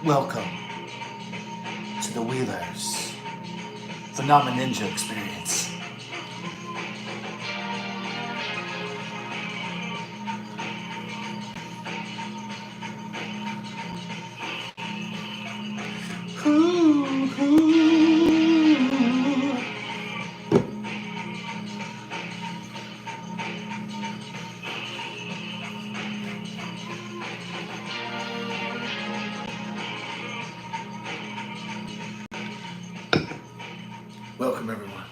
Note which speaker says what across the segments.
Speaker 1: Welcome to the Wheelers Phenomenon Ninja Experience. Welcome, everyone.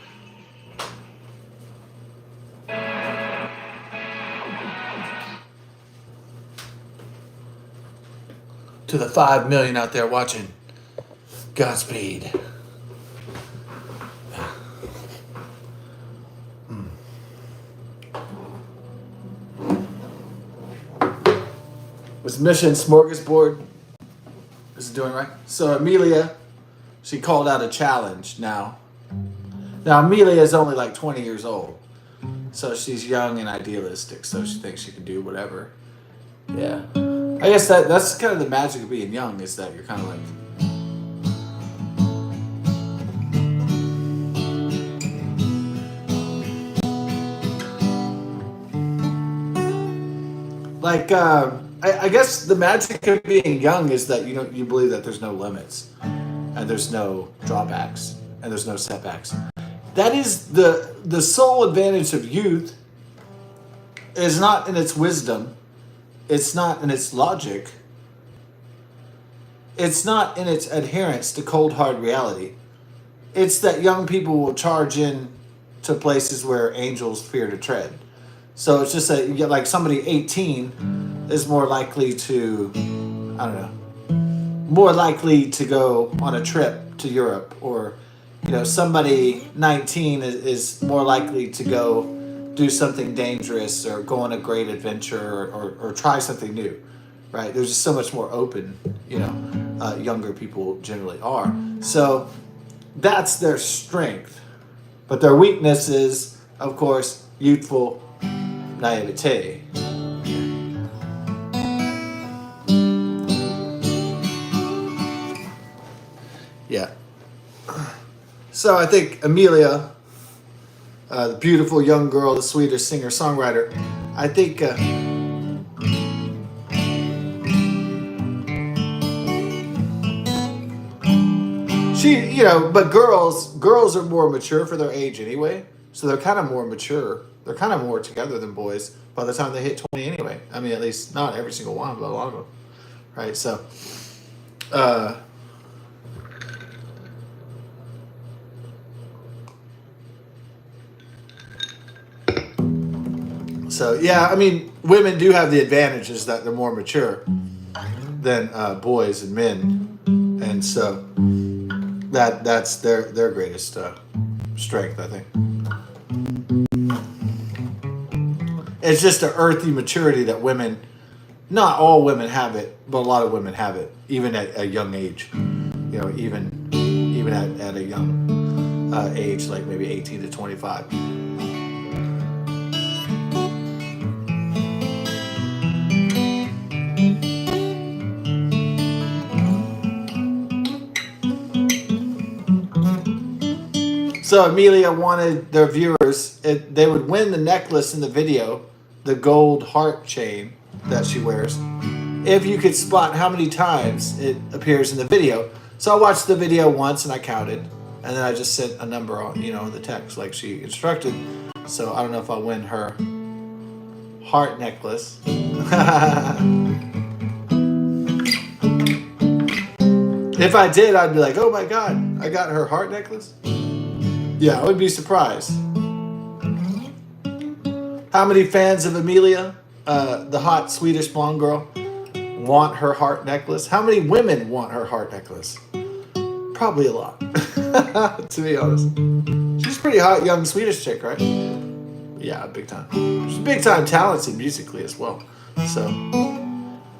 Speaker 1: To the 5 million out there watching, Godspeed. Was Mission Smorgasbord is it doing right? So Amelia, she called out a challenge now. Now Amelia is only like 20 years old. So she's young and idealistic, so she thinks she can do whatever. Yeah. I guess that's kind of the magic of being young, is that you're kind of I guess the magic of being young is that you believe that there's no limits and there's no drawbacks and there's no setbacks. That is the sole advantage of youth. Is not in its wisdom. It's not in its logic. It's not in its adherence to cold hard reality. It's that young people will charge in to places where angels fear to tread. So it's just that you get like somebody 18 is more likely to, I don't know, more likely to go on a trip to Europe, or somebody 19 is more likely to go do something dangerous or go on a great adventure or try something new, right? There's just so much more open, younger people generally are. So that's their strength. But their weakness is, of course, youthful naivete. Yeah. So I think Amelia, the beautiful young girl, the Swedish singer-songwriter, I think but girls are more mature for their age anyway, so they're kind of more mature. They're kind of more together than boys by the time they hit 20 anyway. I mean, at least not every single one, but a lot of them, right? So, yeah, I mean, women do have the advantages that they're more mature than boys and men, and so that's their greatest strength, I think. It's just an earthy maturity that women, not all women have it, but a lot of women have it, even at a young age. Even at a young age, like maybe 18 to 25. So Amelia wanted their viewers, they would win the necklace in the video, the gold heart chain that she wears, if you could spot how many times it appears in the video. So I watched the video once and I counted, and then I just sent a number on, the text like she instructed. So I don't know if I'll win her heart necklace. If I did, I'd be like, oh my God, I got her heart necklace. Yeah, I would be surprised. How many fans of Amelia, the hot Swedish blonde girl, want her heart necklace? How many women want her heart necklace? Probably a lot, to be honest. She's a pretty hot young Swedish chick, right? Yeah, big time. She's big time talented musically as well. So,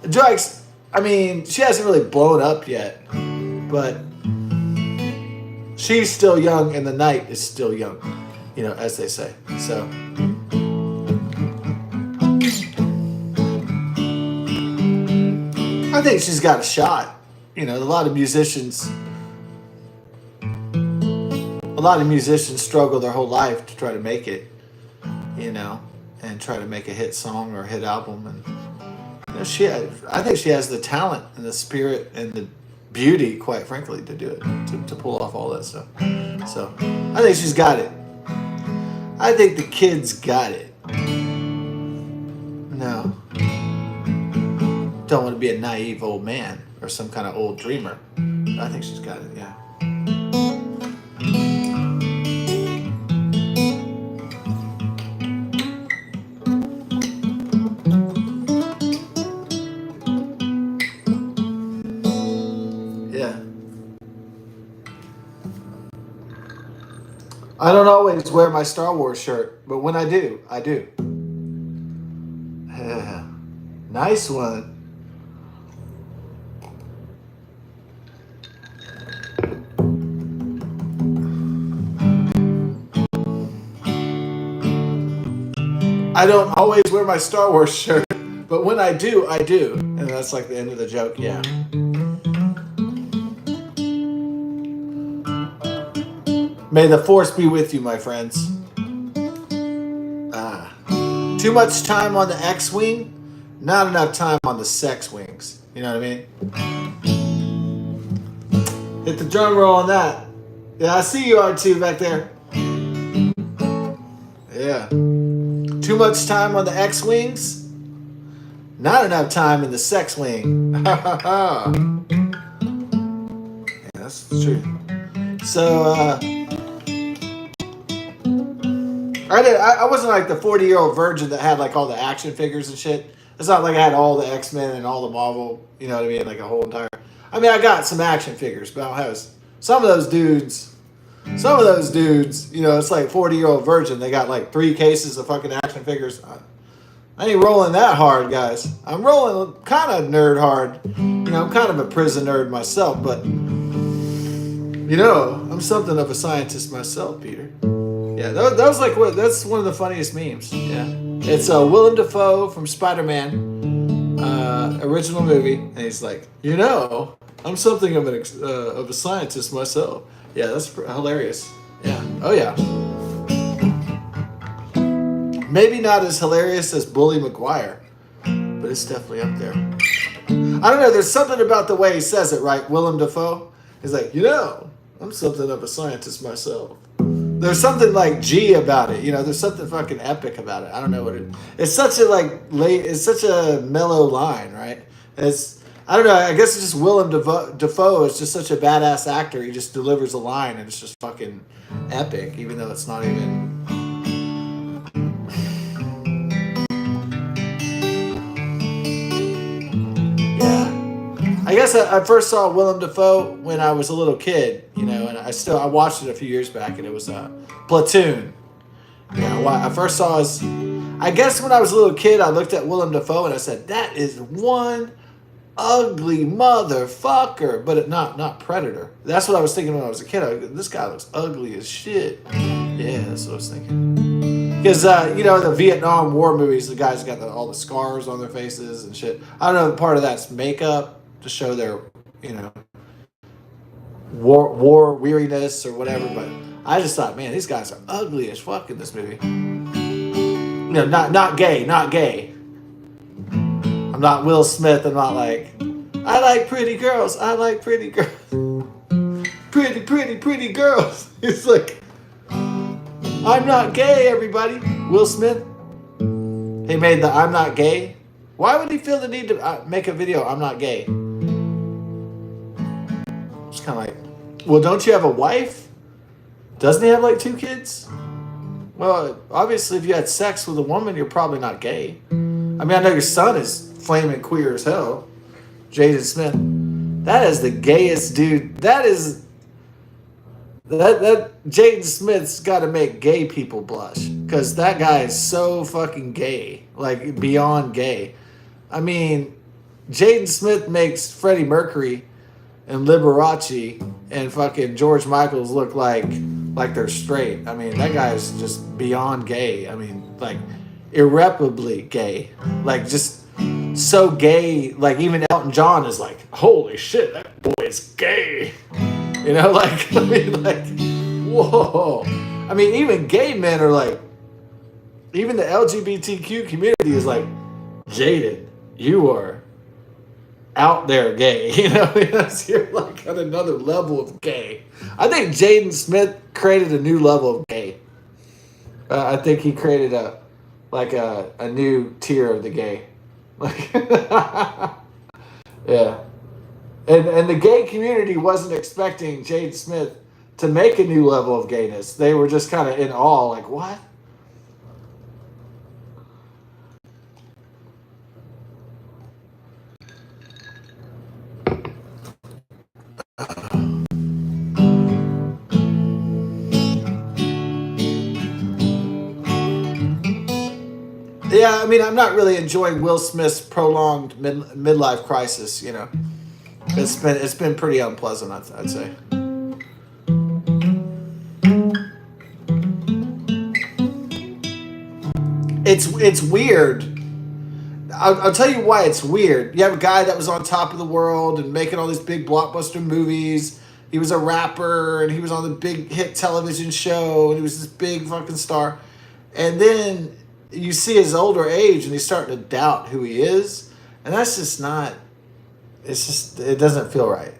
Speaker 1: Drax, I mean, she hasn't really blown up yet, but she's still young and the night is still young, as they say. So I think she's got a shot. You know, a lot of musicians struggle their whole life to try to make it, you know, and try to make a hit song or a hit album. And you know, I think she has the talent and the spirit and the beauty, quite frankly, to do it, to pull off all that stuff. So I think she's got it. I think the kid's got it. No. Don't want to be a naive old man or some kind of old dreamer. I think she's got it, yeah. Yeah. I don't always wear my Star Wars shirt, but when I do, I do. Yeah. Nice one. I don't always wear my Star Wars shirt, but when I do, I do. And that's like the end of the joke, yeah. May the Force be with you, my friends. Too much time on the X-Wing, not enough time on the sex wings. You know what I mean? Hit the drum roll on that. Yeah, I see you, R2, back there. Yeah. Too much time on the X-Wings, not enough time in the sex wing. Yeah, that's true. So, I wasn't like the 40-year-old virgin that had like all the action figures and shit. It's not like I had all the X-Men and all the Marvel, you know what I mean? Like a whole entire... I mean, I got some action figures, but I don't have... Some of those dudes, you know, it's like 40-year-old virgin. They got like 3 cases of fucking action figures. I ain't rolling that hard, guys. I'm rolling kind of nerd hard. You know, I'm kind of a prison nerd myself, but... You know, I'm something of a scientist myself, Peter. Yeah, that was like that's one of the funniest memes. Yeah, it's Willem Dafoe from Spider-Man, original movie, and he's like, you know, I'm something of a scientist myself. Yeah, that's hilarious. Yeah, oh yeah. Maybe not as hilarious as Bully McGuire, but it's definitely up there. I don't know. There's something about the way he says it, right? Willem Dafoe. He's like, you know, I'm something of a scientist myself. There's something like G about it, you know. There's something fucking epic about it. I don't know what it. It's such a It's such a mellow line, right? I don't know. I guess it's just Willem Dafoe is just such a badass actor. He just delivers a line, and it's just fucking epic, even though it's not even. I guess I first saw Willem Dafoe when I was a little kid, you know, and I watched it a few years back, and it was Platoon. Yeah, I first saw his. I guess when I was a little kid, I looked at Willem Dafoe and I said, "That is one ugly motherfucker," but not Predator. That's what I was thinking when I was a kid. This guy looks ugly as shit. Yeah, that's what I was thinking. Because you know, the Vietnam War movies, the guys got all the scars on their faces and shit. I don't know. Part of that's makeup to show their, you know, war weariness or whatever, but I just thought, man, these guys are ugly as fuck in this movie. You know, not gay. I'm not Will Smith. I'm not like, I like pretty girls. Pretty girls. It's like, I'm not gay, everybody. Will Smith, he made the I'm not gay. Why would he feel the need to make a video, I'm not gay? It's kind of like, well, don't you have a wife? Doesn't he have like 2 kids? Well, obviously, if you had sex with a woman, you're probably not gay. I mean, I know your son is flaming queer as hell. Jaden Smith. That is the gayest dude. That Jaden Smith's got to make gay people blush. Because that guy is so fucking gay. Like, beyond gay. I mean, Jaden Smith makes Freddie Mercury and Liberace and fucking George Michaels look like they're straight. I mean, that guy is just beyond gay. I mean, like, irreparably gay. Like, just so gay. Like even Elton John is like, holy shit, that boy is gay. You know, like, I mean, like, whoa. I mean, even gay men are like, even the LGBTQ community is like, Jaden, you are out there gay. You know, you're like at another level of gay. I think Jaden Smith created a new level of gay. I think he created a new tier of the gay. Like, yeah. And the gay community wasn't expecting Jaden Smith to make a new level of gayness. They were just kind of in awe, like, what? Yeah, I mean, I'm not really enjoying Will Smith's prolonged midlife crisis. You know, it's been pretty unpleasant. I'd say. It's weird. I'll tell you why it's weird. You have a guy that was on top of the world and making all these big blockbuster movies. He was a rapper and he was on the big hit television show and he was this big fucking star. And then you see his older age and he's starting to doubt who he is. And that's just not, it's just, it doesn't feel right.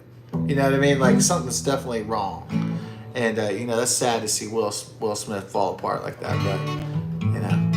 Speaker 1: You know what I mean? Like something's definitely wrong. And, you know, that's sad to see Will Smith fall apart like that. But, you know.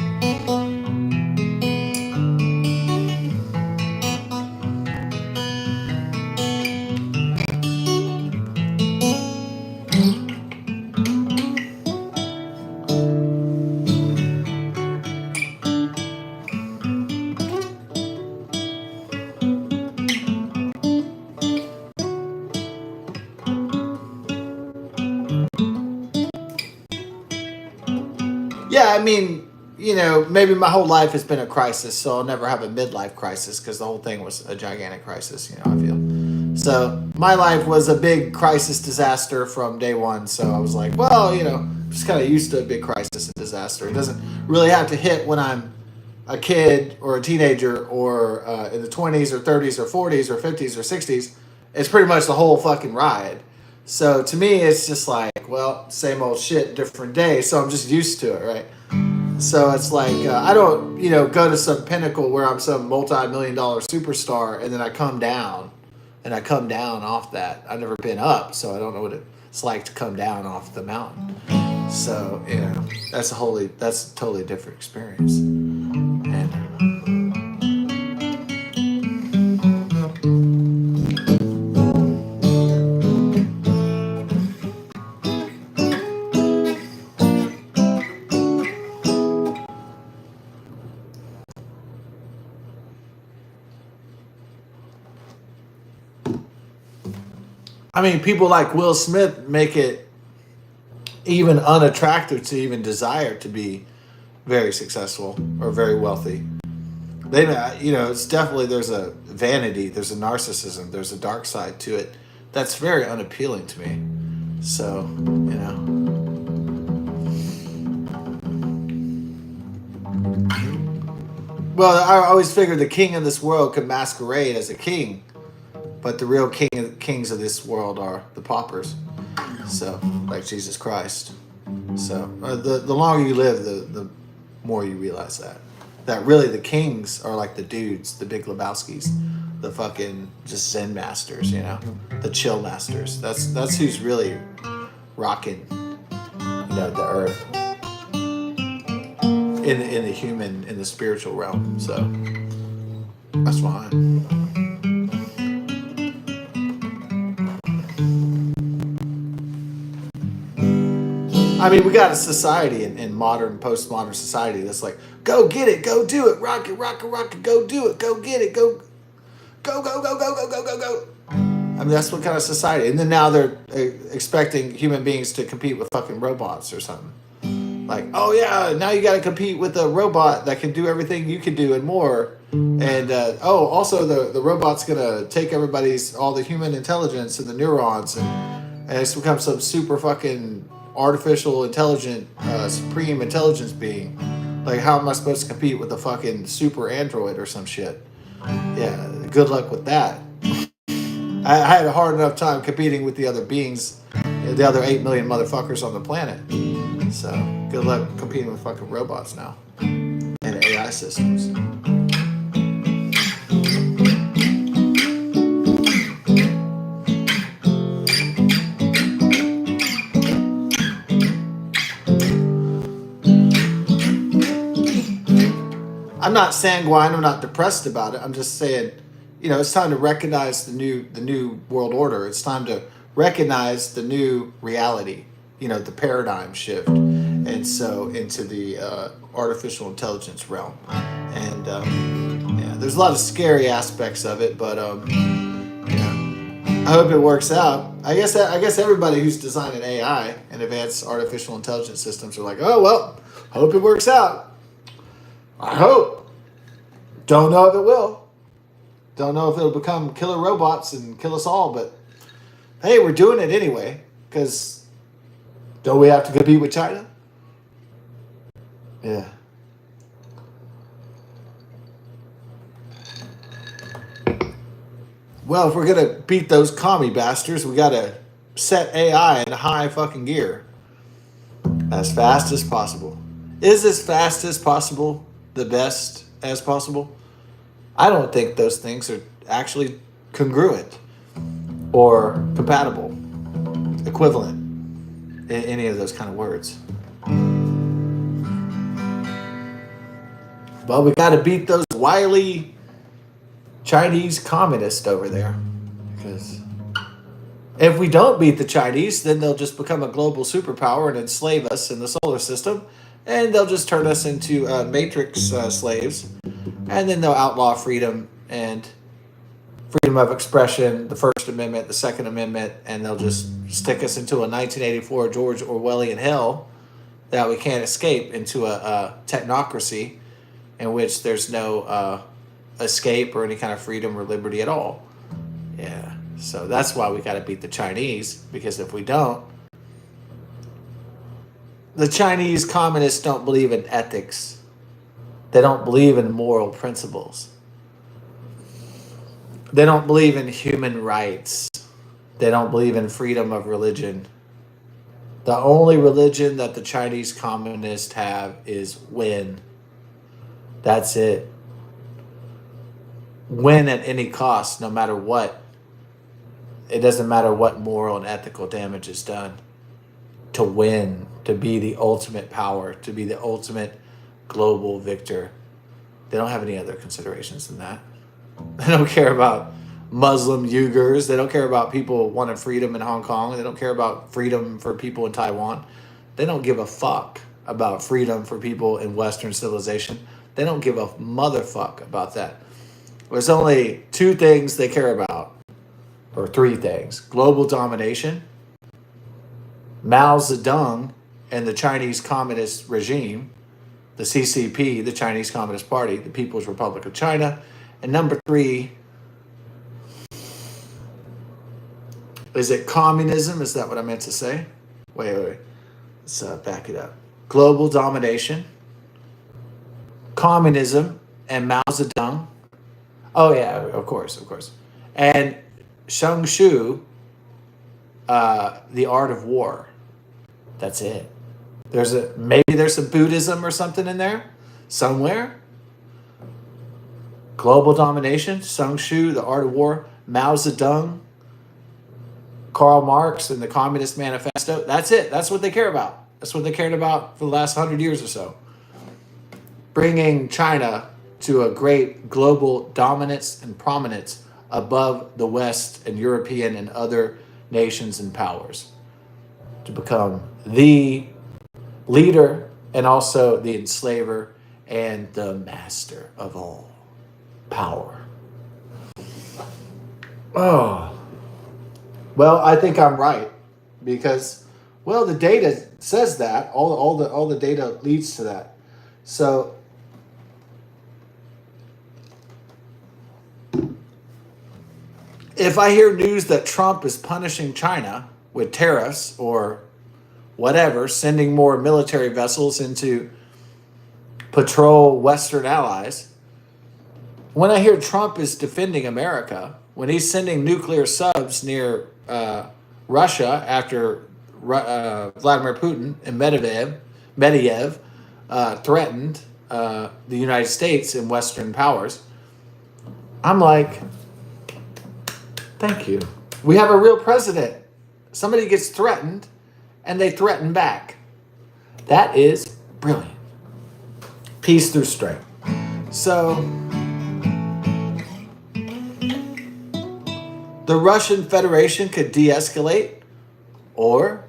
Speaker 1: Yeah, I mean, you know, maybe my whole life has been a crisis, so I'll never have a midlife crisis because the whole thing was a gigantic crisis, you know, I feel. So my life was a big crisis disaster from day one, so I was like, well, you know, I'm just kind of used to a big crisis and disaster. It doesn't really have to hit when I'm a kid or a teenager or in the 20s or 30s or 40s or 50s or 60s. It's pretty much the whole fucking ride. So to me, it's just like, well, same old shit, different day. So I'm just used to it, right? So it's like, I don't, you know, go to some pinnacle where I'm some multi-million-dollar superstar and then I come down and I come down off that. I've never been up, so I don't know what it's like to come down off the mountain. So, you know, that's a totally different experience. And I mean, people like Will Smith make it even unattractive to even desire to be very successful or very wealthy. They, you know, it's definitely, there's a vanity, there's a narcissism, there's a dark side to it that's very unappealing to me. So, you know. Well, I always figured the king of this world could masquerade as a king, but the real kings of this world are the paupers. So, like Jesus Christ. So, the longer you live, the more you realize that really the kings are like the dudes, the Big Lebowskis, the fucking just Zen masters, you know, the chill masters. That's who's really rocking, you know, the earth in the human, in the spiritual realm. So that's fine. I mean, we got a society in modern, postmodern society that's like, go get it, go do it, rock it, rock it, rock it, go do it, go get it, go, go, go, go, go, go, go, go, go. I mean, that's what kind of society. And then now they're expecting human beings to compete with fucking robots or something. Like, oh yeah, now you got to compete with a robot that can do everything you can do and more. And also the robot's gonna take all the human intelligence and the neurons, and it's become some super fucking artificial intelligent, supreme intelligence being. Like, how am I supposed to compete with a fucking super android or some shit? Yeah, good luck with that. I had a hard enough time competing with the other beings, the other 8 million motherfuckers on the planet. So good luck competing with fucking robots now and AI systems. I'm not sanguine. I'm not depressed about it. I'm just saying, it's time to recognize the new world order. It's time to recognize the new reality. The paradigm shift, and so into the artificial intelligence realm. And yeah, there's a lot of scary aspects of it, but I hope it works out. I guess everybody who's designing AI and advanced artificial intelligence systems are like, oh well, hope it works out. I hope. Don't know if it will. Don't know if it'll become killer robots and kill us all, but hey, we're doing it anyway, because don't we have to compete with China? Yeah. Well, if we're going to beat those commie bastards, we got to set AI in high fucking gear as fast as possible. Is as fast as possible the best as possible? I don't think those things are actually congruent or compatible, equivalent in any of those kind of words. But we got to beat those wily Chinese communists over there. Because if we don't beat the Chinese, then they'll just become a global superpower and enslave us in the solar system. And they'll just turn us into matrix slaves. And then they'll outlaw freedom and freedom of expression, the First Amendment, the Second Amendment, and they'll just stick us into a 1984 George Orwellian hell that we can't escape, into a technocracy in which there's no escape or any kind of freedom or liberty at all. Yeah, so that's why we got to beat the Chinese, because if we don't, the Chinese communists don't believe in ethics. They don't believe in moral principles. They don't believe in human rights. They don't believe in freedom of religion. The only religion that the Chinese communists have is win. That's it. Win at any cost, no matter what. It doesn't matter what moral and ethical damage is done. To win, to be the ultimate power, to be the ultimate global victor. They don't have any other considerations than that. They don't care about Muslim Uyghurs. They don't care about people wanting freedom in Hong Kong. They don't care about freedom for people in Taiwan. They don't give a fuck about freedom for people in Western civilization. They don't give a motherfuck about that. There's only two things they care about, or three things: global domination, Mao Zedong and the Chinese Communist regime, the CCP, the Chinese Communist Party, the People's Republic of China, and number three, is it communism? Is that what I meant to say? Wait. Let's back it up. Global domination, communism, and Mao Zedong. Oh yeah, of course. And Shang Shu, The Art of War. That's it. Maybe there's some Buddhism or something in there somewhere. Global domination, Sun Tzu, The Art of War, Mao Zedong, Karl Marx, and the Communist Manifesto. That's it. That's what they care about. That's what they cared about for the last 100 years or so. Bringing China to a great global dominance and prominence above the West and European and other nations and powers. To become the leader and also the enslaver and the master of all power. Oh. Well, I think I'm right, because, well, the data says that. All the data leads to that. So if I hear news that Trump is punishing China with tariffs or whatever, sending more military vessels into patrol Western allies, When I hear Trump is defending America, when he's sending nuclear subs near Russia after Vladimir Putin and Medvedev threatened the United States and Western powers, I'm like, thank you. We have a real president. Somebody gets threatened and they threaten back. That is brilliant. Peace through strength. So, the Russian Federation could de-escalate, or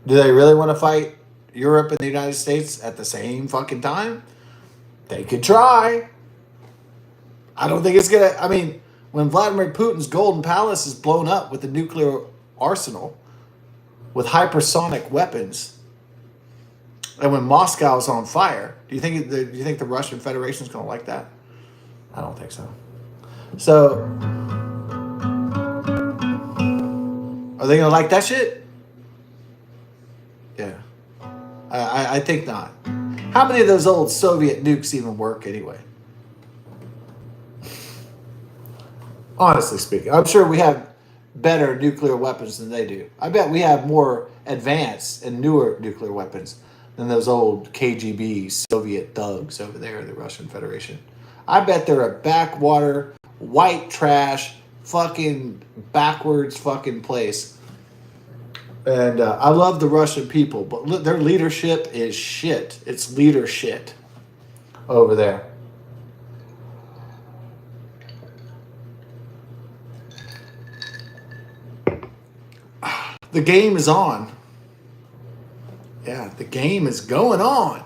Speaker 1: do they really want to fight Europe and the United States at the same fucking time? They could try. I don't think it's gonna. I mean, when Vladimir Putin's Golden Palace is blown up with a nuclear arsenal, with hypersonic weapons, and when Moscow is on fire, do you think the Russian Federation is going to like that? I don't think so. So, are they going to like that shit? Yeah, I think not. How many of those old Soviet nukes even work anyway? Honestly speaking, I'm sure we have better nuclear weapons than they do. I bet we have more advanced and newer nuclear weapons than those old KGB Soviet thugs over there in the Russian Federation. I bet they're a backwater, white trash, fucking backwards fucking place. And I love the Russian people, but their leadership is shit. It's leader shit over there. The game is on. Yeah, the game is going on.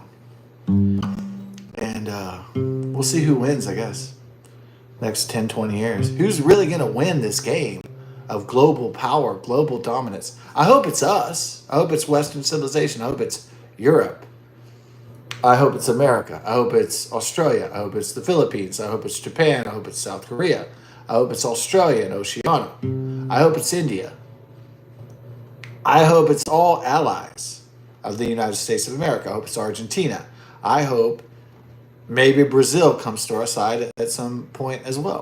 Speaker 1: And we'll see who wins, I guess. Next 10, 20 years. Who's really going to win this game of global power, global dominance? I hope it's us. I hope it's Western civilization. I hope it's Europe. I hope it's America. I hope it's Australia. I hope it's the Philippines. I hope it's Japan. I hope it's South Korea. I hope it's Australia and Oceania. I hope it's India. I hope it's all allies of the United States of America. I hope it's Argentina. I hope maybe Brazil comes to our side at some point as well.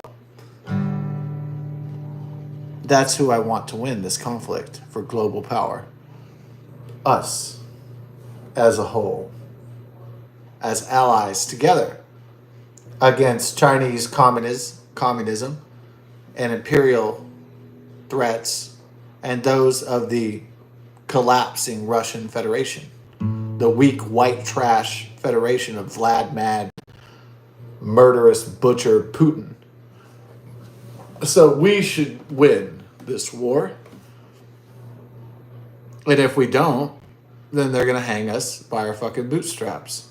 Speaker 1: That's who I want to win this conflict for global power. Us, as a whole, as allies together against Chinese communism and imperial threats and those of the collapsing Russian Federation, the weak white trash federation of Vlad mad, murderous butcher Putin. So we should win this war. And if we don't, then they're going to hang us by our fucking bootstraps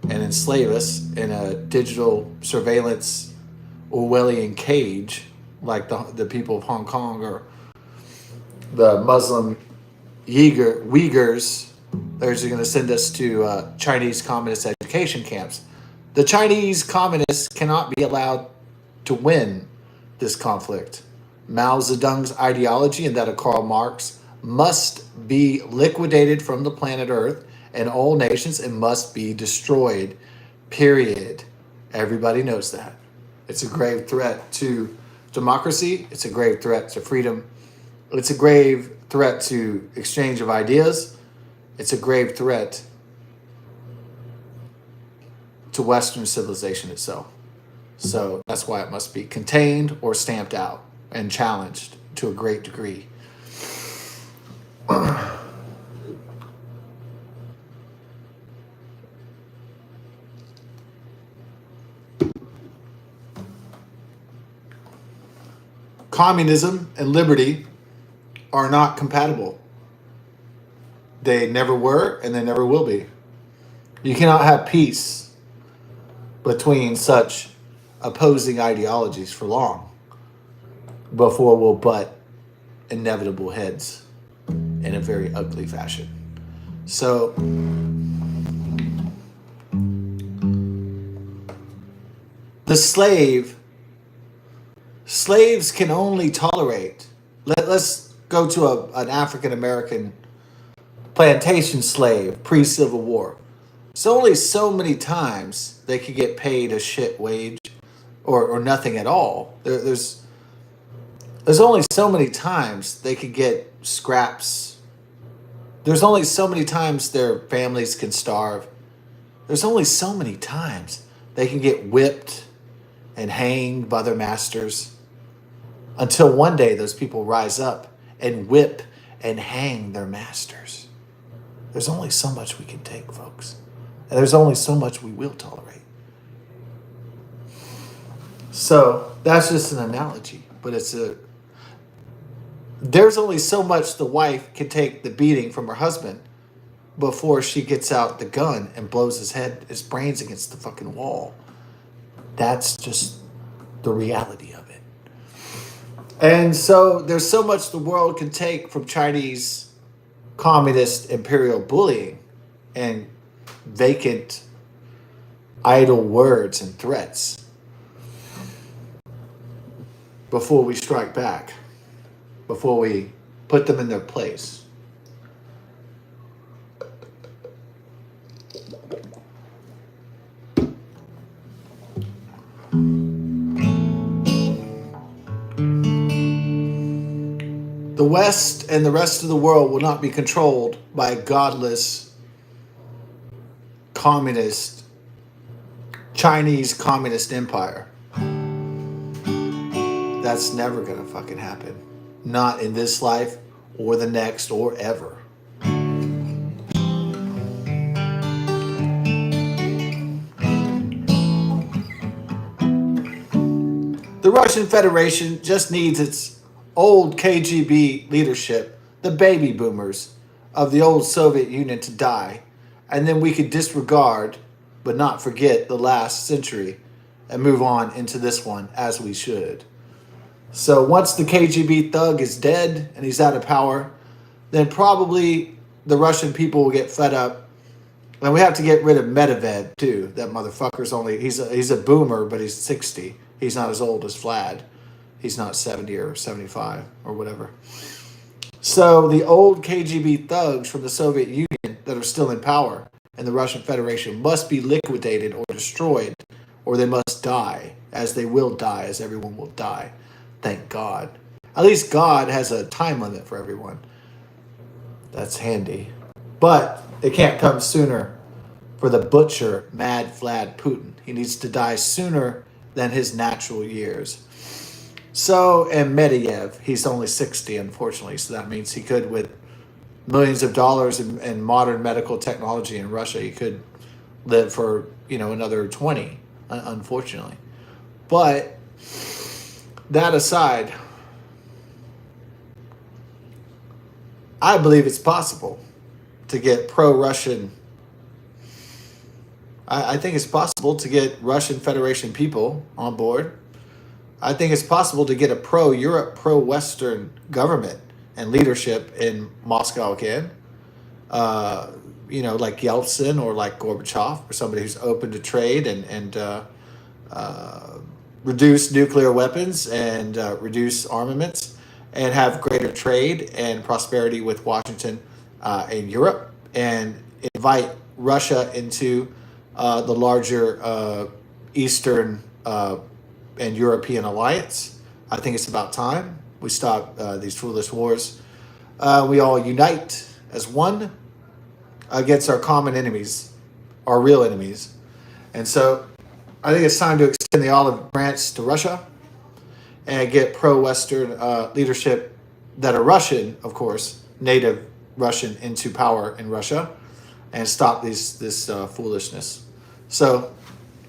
Speaker 1: and enslave us in a digital surveillance Orwellian cage like the people of Hong Kong or the Muslim Uyghurs. They're just going to send us to Chinese communist education camps. The Chinese communists cannot be allowed to win this conflict. Mao Zedong's ideology and that of Karl Marx must be liquidated from the planet Earth and all nations and must be destroyed. Period. Everybody knows that. It's a grave threat to democracy. It's a grave threat to freedom. It's a grave threat to exchange of ideas. It's a grave threat to Western civilization itself. So that's why it must be contained or stamped out and challenged to a great degree. Communism and liberty are not compatible. They never were and they never will be. You cannot have peace between such opposing ideologies for long before we'll butt inevitable heads in a very ugly fashion. So the slaves can only tolerate, let's go to an African American plantation slave pre-Civil War. It's only so many times they could get paid a shit wage or nothing at all. There's only so many times they could get scraps. There's only so many times their families can starve. There's only so many times they can get whipped and hanged by their masters until one day those people rise up and whip and hang their masters. There's only so much we can take, folks. And there's only so much we will tolerate. So that's just an analogy, but there's only so much the wife can take the beating from her husband before she gets out the gun and blows his brains against the fucking wall. That's just the reality of it. And so there's so much the world can take from Chinese communist imperial bullying and vacant, idle words and threats before we strike back, before we put them in their place. The West and the rest of the world will not be controlled by a godless, communist, Chinese communist empire. That's never going to fucking happen. Not in this life or the next or ever. The Russian Federation just needs its old KGB leadership, the baby boomers of the old Soviet Union, to die, and then we could disregard but not forget the last century and move on into this one as we should. So once the KGB thug is dead and he's out of power, then probably the Russian people will get fed up. And we have to get rid of Medvedev too. That motherfucker's he's a boomer, but he's 60. He's not as old as Vlad. He's not 70 or 75 or whatever. So the old KGB thugs from the Soviet Union that are still in power in the Russian Federation must be liquidated or destroyed, or they must die, as they will die, as everyone will die. Thank God. At least God has a time limit for everyone. That's handy. But it can't come sooner for the butcher, Mad Vlad Putin. He needs to die sooner than his natural years. So, and Medvedev, he's only 60, unfortunately. So that means he could, with millions of dollars in modern medical technology in Russia, he could live for, another 20, unfortunately. But that aside, I believe it's possible to get pro-Russian. I think it's possible to get Russian Federation people on board. I think it's possible to get a pro-Europe, pro-Western government and leadership in Moscow again. Like Yeltsin or like Gorbachev, or somebody who's open to trade and reduce nuclear weapons and reduce armaments and have greater trade and prosperity with Washington and Europe, and invite Russia into the larger Eastern and European alliance. I think it's about time we stop these foolish wars. We all unite as one against our common enemies, our real enemies. And so I think it's time to extend the olive branch to Russia and get pro-Western leadership that are Russian, of course, native Russian, into power in Russia, and stop this foolishness. So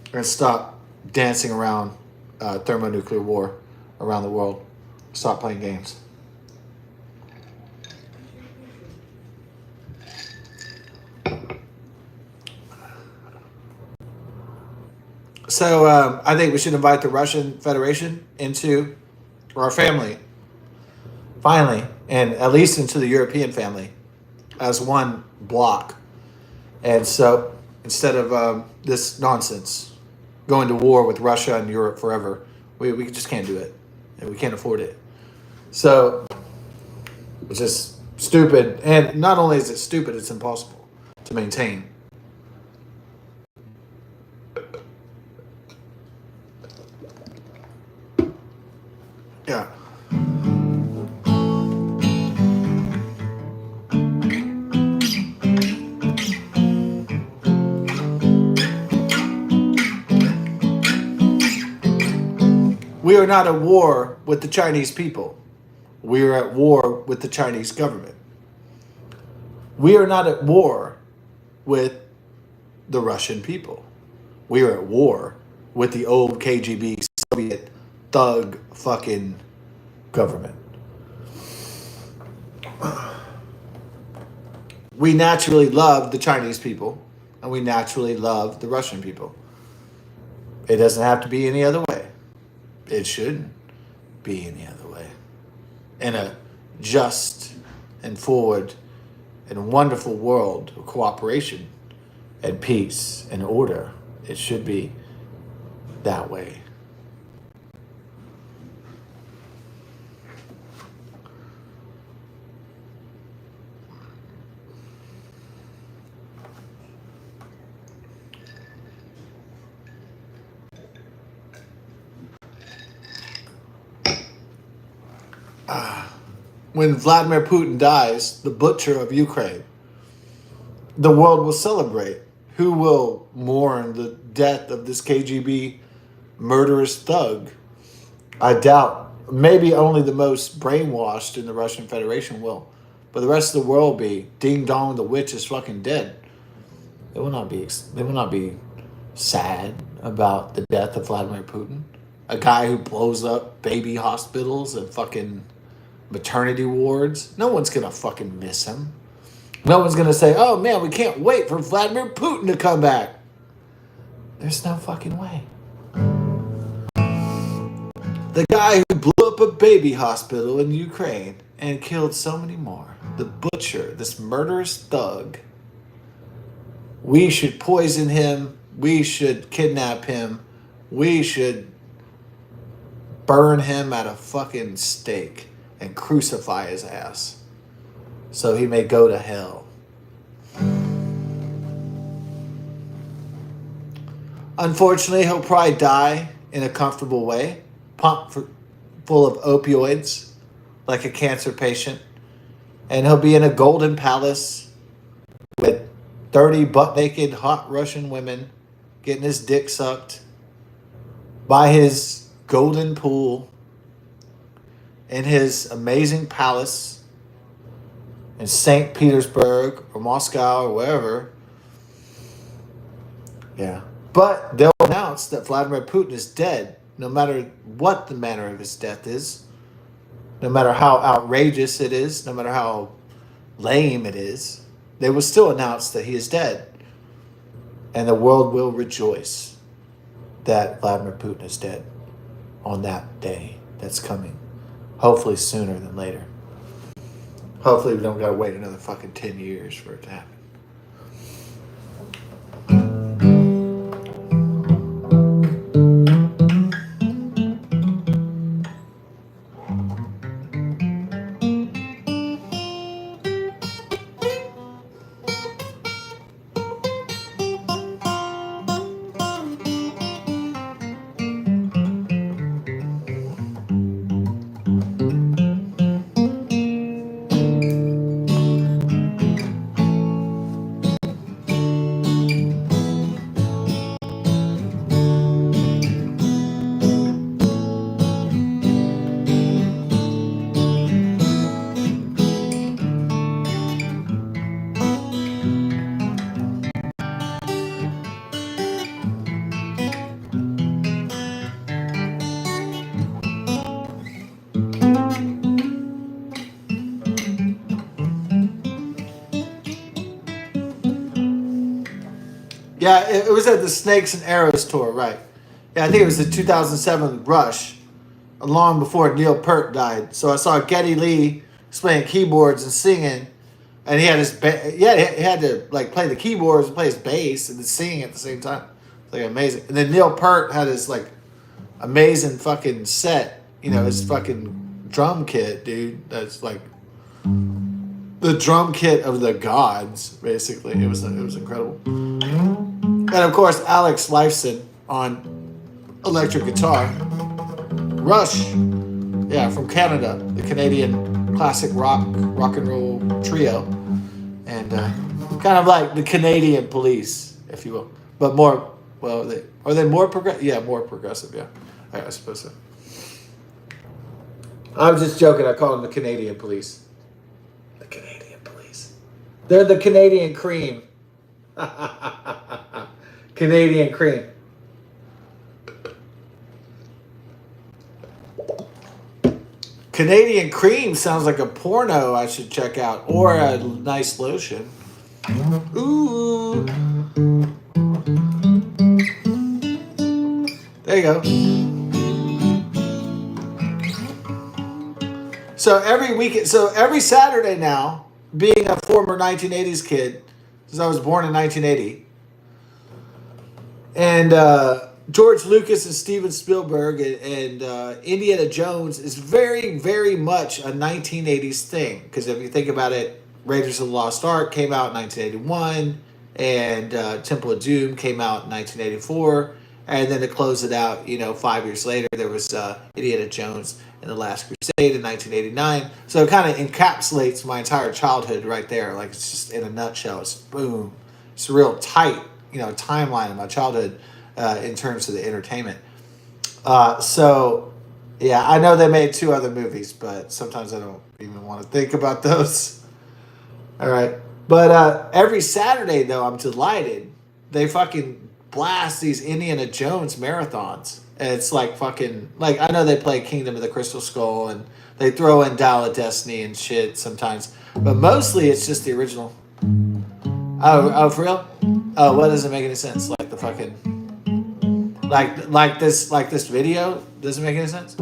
Speaker 1: we're going to stop dancing around thermonuclear war around the world. Stop playing games. So I think we should invite the Russian Federation into our family, finally, and at least into the European family as one block. And so instead of this nonsense, going to war with Russia and Europe forever, we just can't do it. And we can't afford it. So it's just stupid. And not only is it stupid, it's impossible to maintain. Yeah. We are not at war with the Chinese people. We are at war with the Chinese government. We are not at war with the Russian people. We are at war with the old KGB Soviet thug fucking government. We naturally love the Chinese people and we naturally love the Russian people. It doesn't have to be any other way. It shouldn't be any other way. In a just and forward and wonderful world of cooperation and peace and order, it should be that way. When Vladimir Putin dies, the butcher of Ukraine, the world will celebrate. Who will mourn the death of this KGB murderous thug? I doubt. Maybe only the most brainwashed in the Russian Federation will. But the rest of the world will be ding dong, the witch is fucking dead. They will not be sad about the death of Vladimir Putin. A guy who blows up baby hospitals and fucking maternity wards. No one's gonna fucking miss him. No one's gonna say, oh man, we can't wait for Vladimir Putin to come back. There's no fucking way. The guy who blew up a baby hospital in Ukraine and killed so many more. The butcher, this murderous thug. We should poison him. We should kidnap him. We should burn him at a fucking stake and crucify his ass so he may go to hell. Unfortunately, he'll probably die in a comfortable way, pumped full of opioids like a cancer patient, and he'll be in a golden palace with 30 butt-naked hot Russian women getting his dick sucked by his golden pool in his amazing palace in St. Petersburg or Moscow or wherever. Yeah. But they'll announce that Vladimir Putin is dead, no matter what the manner of his death is, no matter how outrageous it is, no matter how lame it is. They will still announce that he is dead. And the world will rejoice that Vladimir Putin is dead on that day that's coming. Hopefully sooner than later. Hopefully we don't gotta wait another fucking 10 years for it to happen. Yeah, it was at the Snakes and Arrows tour, right? Yeah, I think it was the 2007 Rush, long before Neil Peart died. So I saw Geddy Lee playing keyboards and singing, and he had he had to like play the keyboards and play his bass and then sing at the same time. It's like amazing. And then Neil Peart had his like amazing fucking set, his fucking drum kit, dude. That's like the drum kit of the gods, basically. It was incredible. And of course, Alex Lifeson on electric guitar. Rush, yeah, from Canada, the Canadian classic rock and roll trio, and kind of like the Canadian Police, if you will, but more. Well, are they more progressive? Yeah, more progressive. Yeah, I suppose so. I was just joking. I call them the Canadian Police. The Canadian Police. They're the Canadian Cream. Canadian Cream. Canadian Cream sounds like a porno I should check out, or a nice lotion. Ooh. There you go. So every Saturday now, being a former 1980s kid, because I was born in 1980, and George Lucas and Steven Spielberg and Indiana Jones is very, very much a 1980s thing. Because if you think about it, Raiders of the Lost Ark came out in 1981, and Temple of Doom came out in 1984. And then to close it out, 5 years later, there was Indiana Jones and the Last Crusade in 1989. So it kind of encapsulates my entire childhood right there. Like, it's just in a nutshell. It's boom. It's a real tight, timeline of my childhood in terms of the entertainment. So, yeah, I know they made 2 other movies, but sometimes I don't even want to think about those. All right. But every Saturday, though, I'm delighted. They fucking blast these Indiana Jones marathons. And it's like fucking, like, I know they play Kingdom of the Crystal Skull and they throw in Dial of Destiny and shit sometimes, but mostly it's just the original. Oh, for real? Oh, what doesn't make any sense? Like the fucking, like this video doesn't make any sense?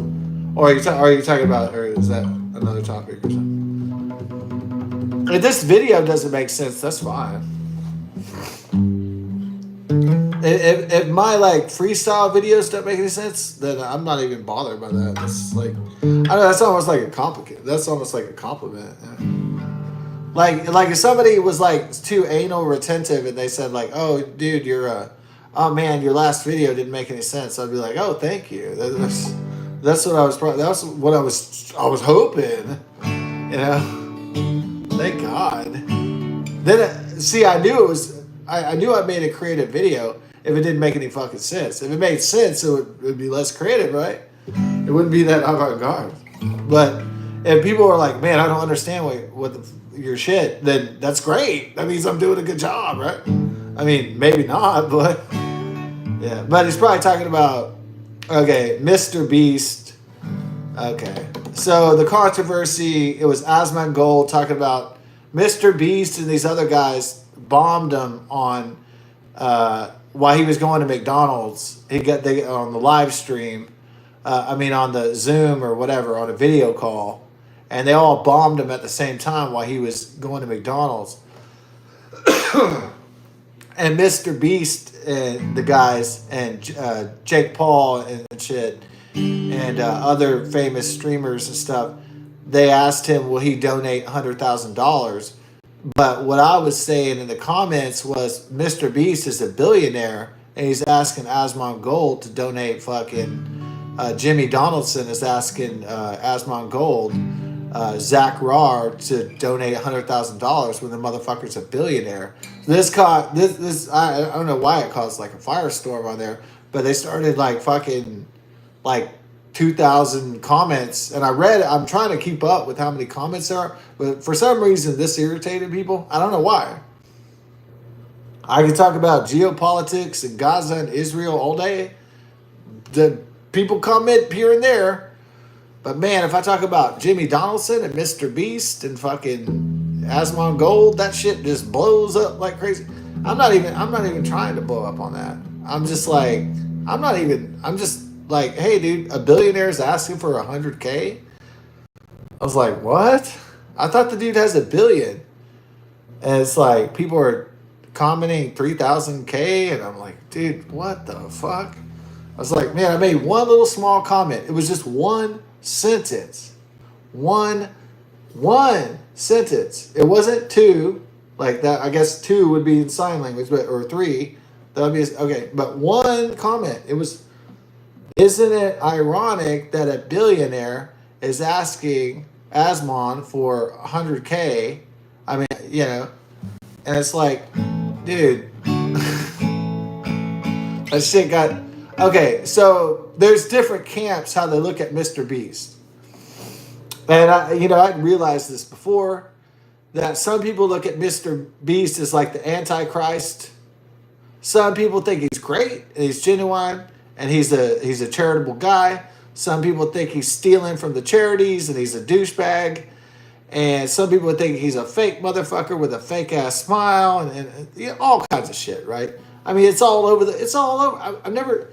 Speaker 1: Or are you talking about, or is that another topic or something? If this video doesn't make sense, that's fine. If my freestyle videos don't make any sense, then I'm not even bothered by that. It's like, I don't know, that's almost like a compliment. That's almost like a compliment. Yeah. Like if somebody was too anal retentive and they said oh dude, oh man, your last video didn't make any sense, I'd be like, oh, thank you. That's what I was. That's what I was hoping. Thank God. Then see, I knew it was. I knew I made a creative video if it didn't make any fucking sense. If it made sense, it would be less creative, right? It wouldn't be that avant-garde. But if people are like, man, I don't understand your shit, then that's great. That means I'm doing a good job, right? I mean, maybe not, but yeah. But he's probably talking about, okay, Mr. Beast. Okay. So the controversy, it was Asmongold talking about Mr. Beast and these other guys bombed him on while he was going to McDonald's. They on the live stream, on the Zoom or whatever, on a video call, and they all bombed him at the same time while he was going to McDonald's. And Mr. Beast and the guys and Jake Paul and shit and other famous streamers and stuff, they asked him, will he donate $100,000? But what I was saying in the comments was Mr. Beast is a billionaire and he's asking Asmongold to donate fucking Jimmy Donaldson is asking Asmongold, Zach Rar to donate $100,000 when the motherfucker's a billionaire. This I don't know why it caused a firestorm on there, but they started fucking 2,000 comments, and I'm trying to keep up with how many comments there are, but for some reason this irritated people. I don't know why. I can talk about geopolitics and Gaza and Israel all day. The people comment here and there, but man, if I talk about Jimmy Donaldson and Mr. Beast and fucking Asmongold, that shit just blows up like crazy. I'm not even trying to blow up on that. I'm just hey dude, a billionaire is asking for $100K. I was like, what? I thought the dude has $1 billion. And it's people are commenting 3,000K, and I'm like, dude, what the fuck? I was like, man, I made one little small comment. It was just one sentence. One sentence. It wasn't 2, like that. I guess 2 would be in sign language, or 3. That would be okay. But one comment. It was Isn't it ironic that a billionaire is asking Asmon for 100K? I mean, and it's like, dude, that shit got. Okay, so there's different camps how they look at Mr. Beast. And I'd realized this before, that some people look at Mr. Beast as like the Antichrist. Some people think he's great and he's genuine and he's a charitable guy. Some people think he's stealing from the charities and he's a douchebag. And some people think he's a fake motherfucker with a fake ass smile and all kinds of shit, right? I mean, it's all over. I've never,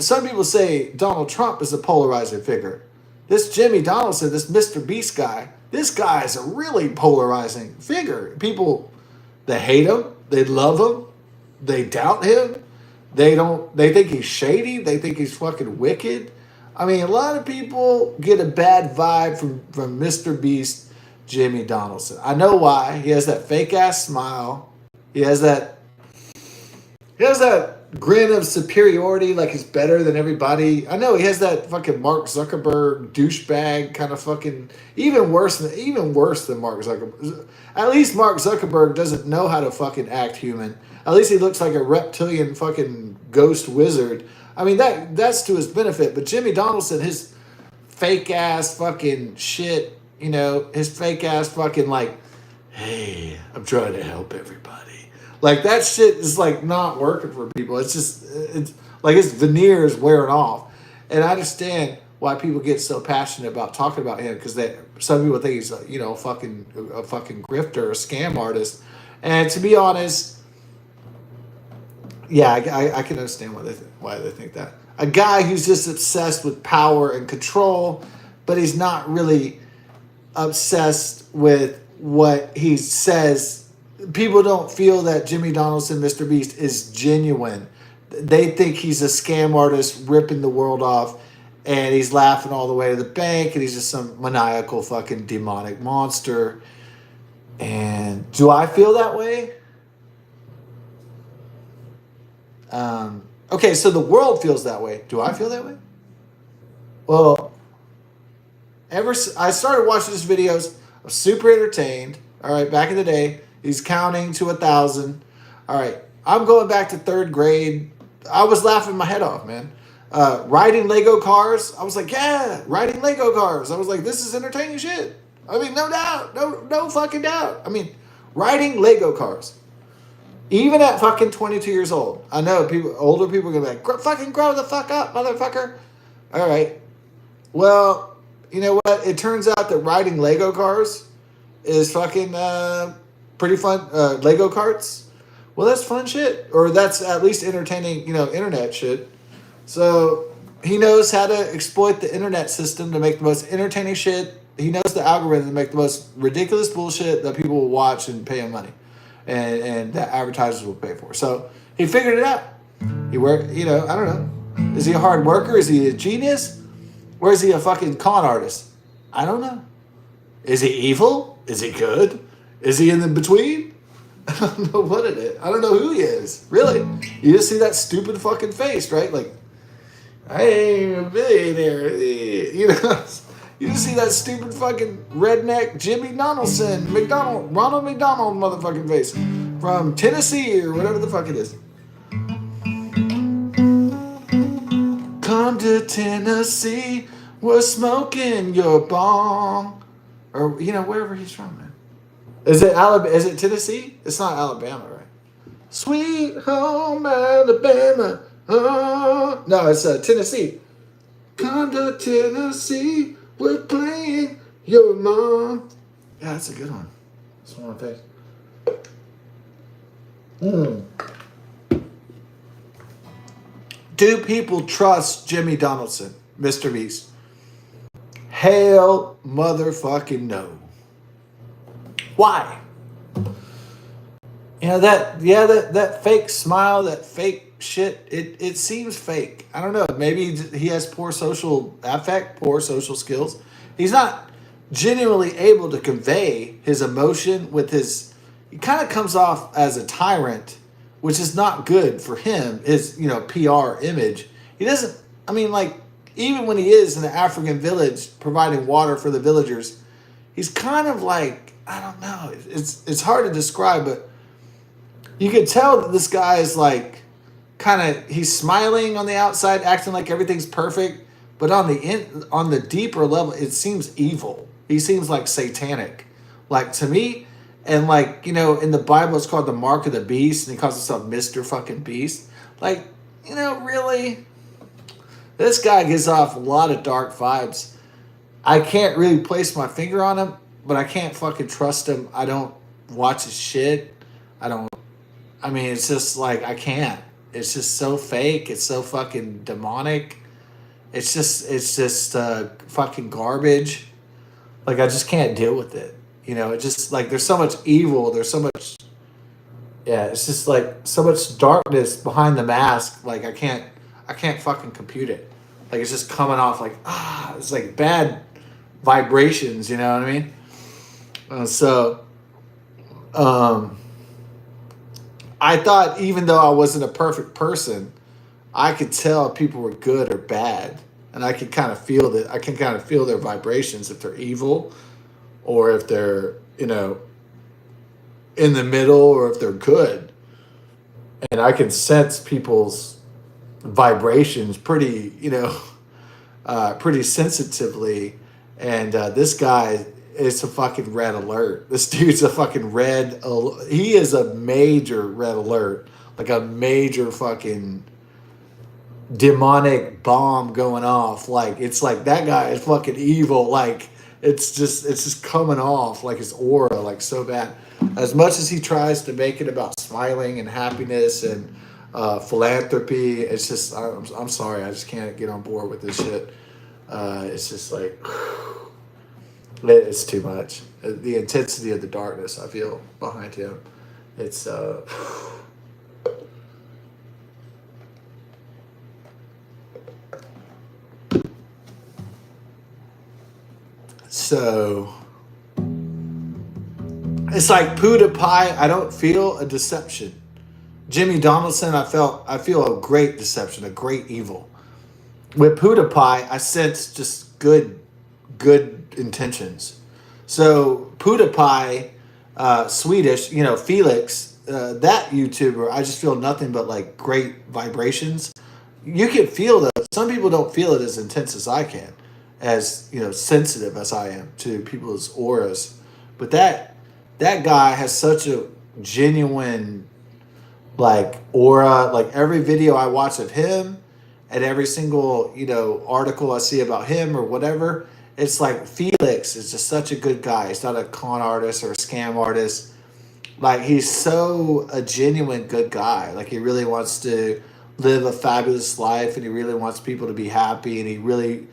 Speaker 1: some people say Donald Trump is a polarizing figure. This Jimmy Donaldson, this Mr. Beast guy, this guy is a really polarizing figure. People, they hate him, they love him, they doubt him, they think he's shady, they think he's fucking wicked. I mean, a lot of people get a bad vibe from Mr. Beast, Jimmy Donaldson. I know why. He has that fake ass smile. He has that grin of superiority, like he's better than everybody. I know he has that fucking Mark Zuckerberg douchebag kind of fucking even worse than Mark Zuckerberg. At least Mark Zuckerberg doesn't know how to fucking act human. At least he looks like a reptilian fucking ghost wizard. I mean that's to his benefit. But Jimmy Donaldson, his fake ass fucking shit, his fake ass fucking like, hey, I'm trying to help everybody. Like that shit is like not working for people. It's like his veneer is wearing off, and I understand why people get so passionate about talking about him because some people think he's a fucking grifter, a scam artist, and to be honest, yeah, I can understand why they think that. A guy who's just obsessed with power and control, but he's not really obsessed with what he says. People don't feel that Jimmy Donaldson, Mr. Beast, is genuine. They think he's a scam artist ripping the world off, and he's laughing all the way to the bank, and he's just some maniacal fucking demonic monster. And do I feel that way? Okay, so the world feels that way. Do I feel that way? Well, I started watching his videos. I was super entertained. All right, back in the day. He's counting to 1,000. All right, I'm going back to third grade. I was laughing my head off, man. Riding Lego cars. I was like, yeah, riding Lego cars. I was like, this is entertaining shit. I mean, no doubt. No fucking doubt. I mean, riding Lego cars. Even at fucking 22 years old. I know older people are going to be like, fucking grow the fuck up, motherfucker. All right. Well, you know what? It turns out that riding Lego cars is fucking... pretty fun. Lego carts. Well, that's fun shit. Or that's at least entertaining, internet shit. So he knows how to exploit the internet system to make the most entertaining shit. He knows the algorithm to make the most ridiculous bullshit that people will watch and pay him money. And that advertisers will pay for. So he figured it out. I don't know. Is he a hard worker? Is he a genius? Or is he a fucking con artist? I don't know. Is he evil? Is he good? Is he in the between? I don't know what it is. I don't know who he is. Really. You just see that stupid fucking face, right? Like, I ain't a billionaire. You just see that stupid fucking redneck Jimmy Donaldson, Ronald McDonald motherfucking face from Tennessee or whatever the fuck it is. Come to Tennessee, we're smoking your bong. Or, wherever he's from, man. Is it Alabama? Is it Tennessee? It's not Alabama, right? Sweet home Alabama. Oh. No, it's Tennessee. Come to Tennessee. We're playing your mom. Yeah, that's a good one. That's one of my face. Do people trust Jimmy Donaldson, Mr. Beast? Hell motherfucking no. Why? That fake smile, that fake shit, it seems fake. I don't know. Maybe he has poor social affect, poor social skills. He's not genuinely able to convey his emotion with his... He kind of comes off as a tyrant, which is not good for him, his, PR image. He doesn't I mean, like, even when he is in the African village providing water for the villagers, he's kind of like, I don't know. It's hard to describe, but you can tell that this guy is like kind of he's smiling on the outside, acting like everything's perfect, but on the deeper level, it seems evil. He seems like satanic, like to me. And like in the Bible, it's called the mark of the beast, and he calls himself Mister Fucking Beast. Like really, this guy gives off a lot of dark vibes. I can't really place my finger on him, but I can't fucking trust him. I don't watch his shit. I don't. I mean, it's just like I can't. It's just so fake. It's so fucking demonic. It's just fucking garbage. Like I just can't deal with it. It just like there's so much evil. There's so much. Yeah, it's just like so much darkness behind the mask. Like I can't fucking compute it. Like it's just coming off like it's like bad vibrations. You know what I mean? So, I thought even though I wasn't a perfect person, I could tell if people were good or bad, and I could kind of feel that. I can kind of feel their vibrations if they're evil, or if they're in the middle, or if they're good, and I can sense people's vibrations pretty pretty sensitively, and this guy is a fucking red alert. This dude's a fucking he is a major red alert, like a major fucking demonic bomb going off. Like it's like that guy is fucking evil. Like it's just coming off like his aura like so bad. As much as he tries to make it about smiling and happiness and philanthropy, it's just I'm sorry, I just can't get on board with this shit. It's just like it's too much. The intensity of the darkness I feel behind him. It's so it's like PewDiePie. I don't feel a deception. Jimmy Donaldson, I feel a great deception, a great evil. With PewDiePie, I sense just good intentions. So PewDiePie, Swedish, Felix, that YouTuber, I just feel nothing but like great vibrations. You can feel those. Some people don't feel it as intense as I can, as sensitive as I am to people's auras. But that guy has such a genuine like aura. Like every video I watch of him, and every single article I see about him or whatever, it's like Felix is just such a good guy. He's not a con artist or a scam artist. Like he's so a genuine good guy. Like he really wants to live a fabulous life, and he really wants people to be happy, and he really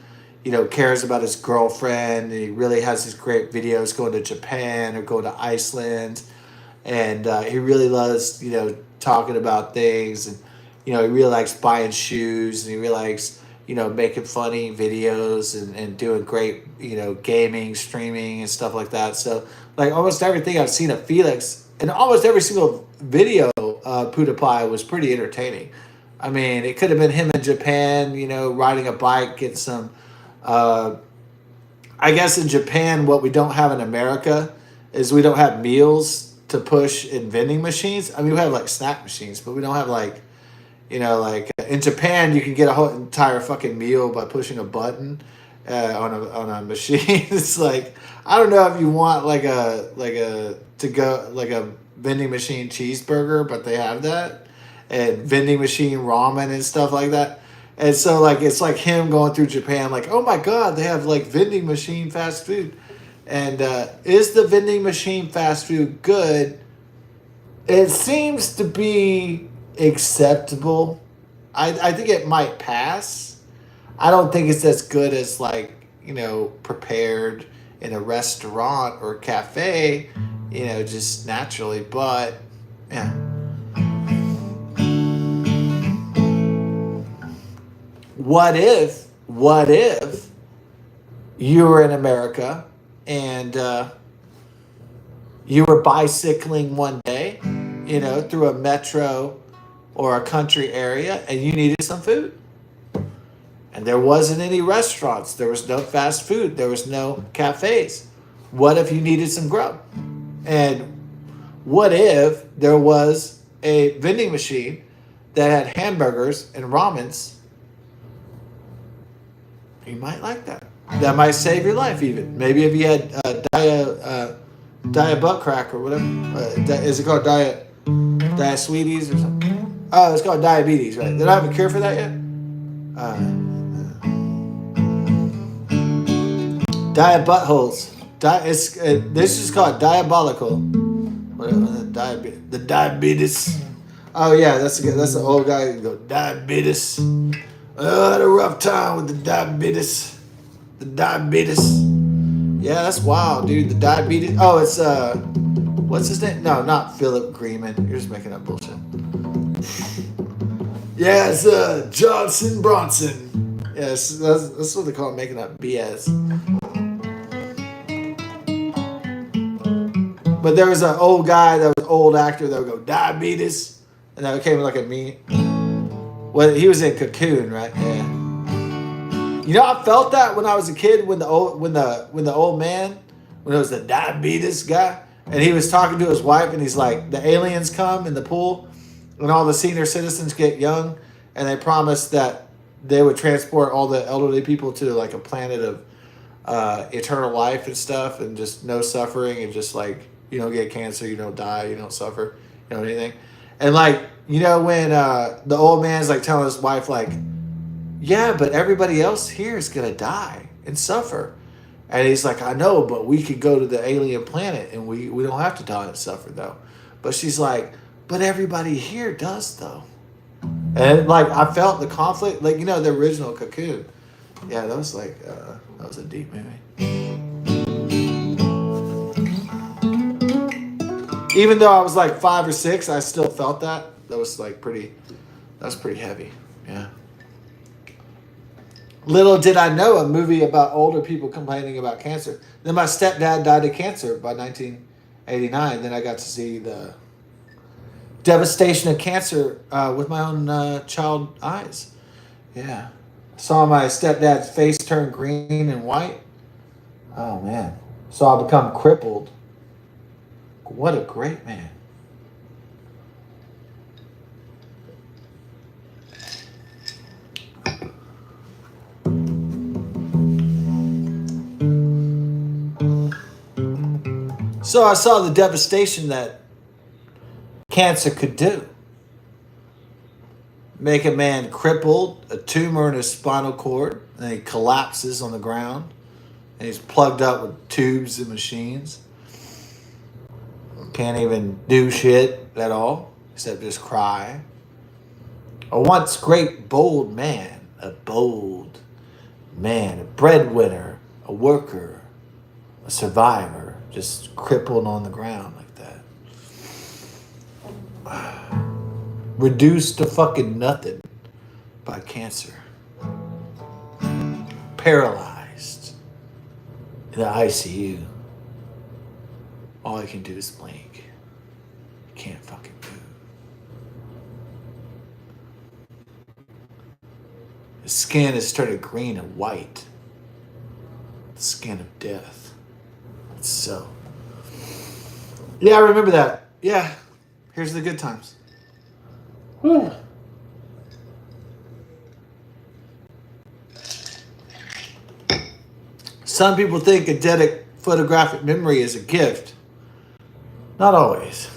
Speaker 1: cares about his girlfriend, and he really has these great videos going to Japan or going to Iceland, and he really loves talking about things, and he really likes buying shoes, and he really likes making funny videos and doing great gaming, streaming, and stuff like that. So like almost everything I've seen of Felix, and almost every single video PewDiePie was pretty entertaining. I mean, it could have been him in Japan, riding a bike, getting some. I guess in Japan, what we don't have in America is we don't have meals to push in vending machines. I mean, we have like snack machines, but we don't have like in Japan, you can get a whole entire fucking meal by pushing a button on a machine. It's like I don't know if you want like a vending machine cheeseburger, but they have that, and vending machine ramen and stuff like that. And so like it's like him going through Japan, like oh my god, they have like vending machine fast food, and is the vending machine fast food good? It seems to be acceptable. I think it might pass. I don't think it's as good as like prepared in a restaurant or cafe, just naturally. But yeah. What if you were in America and you were bicycling one day, through a metro or a country area, and you needed some food, And there wasn't any restaurants. There was no fast food. There was no cafes. What if you needed some grub? And what if there was a vending machine that had hamburgers and ramens? You might like that. That might save your life even. Maybe if you had diet butt crack or whatever. Is it called diet sweeties or something? Oh, it's called diabetes, right? They don't have a cure for that yet? Diet buttholes. This is called diabolical. Whatever, the diabetes. Oh yeah, that's the old guy who go diabetes. Oh, I had a rough time with the diabetes. The diabetes. Yeah, that's wild, dude. The diabetes. Oh, it's what's his name? No, not Philip Greenman. You're just making up bullshit. Yeah, it's Johnson Bronson. Yes, that's what they call it, making up BS. But there was an old guy that was an old actor that would go diabetes, and that became like a meme. Well, he was in Cocoon, right? Yeah. You know, I felt that when I was a kid, when the old man, when it was the diabetes guy, and he was talking to his wife, and he's like, the aliens come in the pool, and all the senior citizens get young, and they promise that they would transport all the elderly people to like a planet of eternal life and stuff, and just no suffering, and just like, you don't get cancer, you don't die, you don't suffer, you don't anything. And like, you know, when the old man's like telling his wife, like, yeah, but everybody else here is gonna die and suffer. And he's like, I know, but we could go to the alien planet and we don't have to die and suffer though. But she's like, but everybody here does though. And like, I felt the conflict, like, you know, the original Cocoon. Yeah, that was like, that was a deep movie. Even though I was like 5 or 6, I still felt that. That was pretty heavy. Yeah. Little did I know, a movie about older people complaining about cancer. Then my stepdad died of cancer by 1989. Then I got to see the devastation of cancer with my own child eyes. Yeah. Saw my stepdad's face turn green and white. Oh, man. Saw I become crippled. What a great man. So I saw the devastation that cancer could do. Make a man crippled, a tumor in his spinal cord, and he collapses on the ground, and he's plugged up with tubes and machines. Can't even do shit at all, except just cry. A once great bold man, a breadwinner, a worker, a survivor, just crippled on the ground like that. Reduced to fucking nothing by cancer. Paralyzed in the ICU. All I can do is blink. You can't fucking move. His skin is turning green and white. The skin of death. It's so. Yeah, I remember that. Yeah. Here's the good times. Whew. Some people think eidetic photographic memory is a gift. Not always.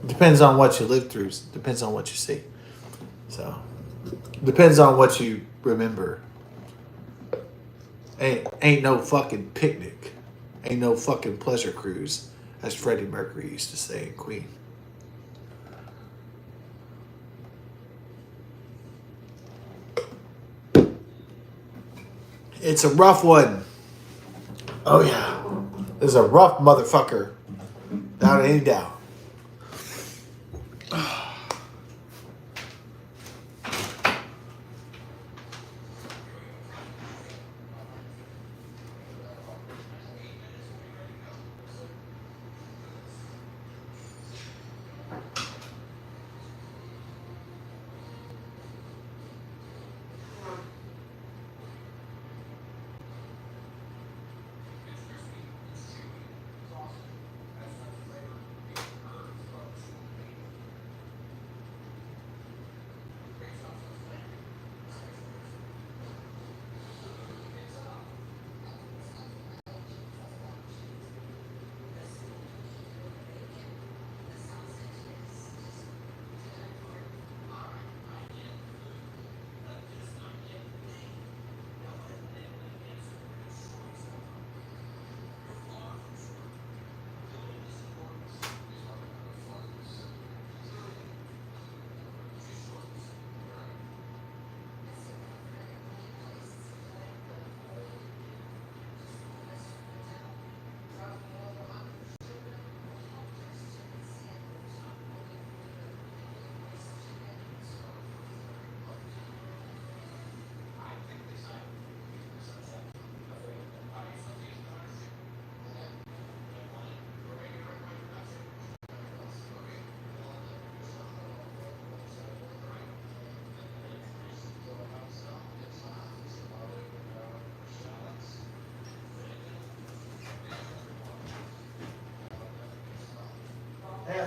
Speaker 1: It depends on what you live through. It depends on what you see. So, depends on what you remember. Ain't no fucking picnic. Ain't no fucking pleasure cruise, as Freddie Mercury used to say in Queen. It's a rough one. Oh yeah. This is a rough motherfucker. Without any doubt.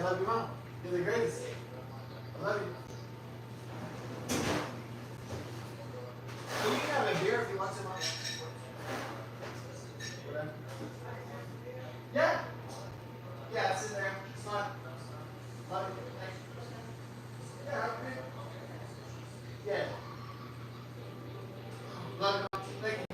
Speaker 1: love you, Mom. You're the greatest. I love you. So you can have a beer if you want to, Mom. Whatever. Yeah. Yeah, it's in there. It's fine. Love you. Thanks. Yeah, have a beer. Yeah. Love you, Mom. Thank you.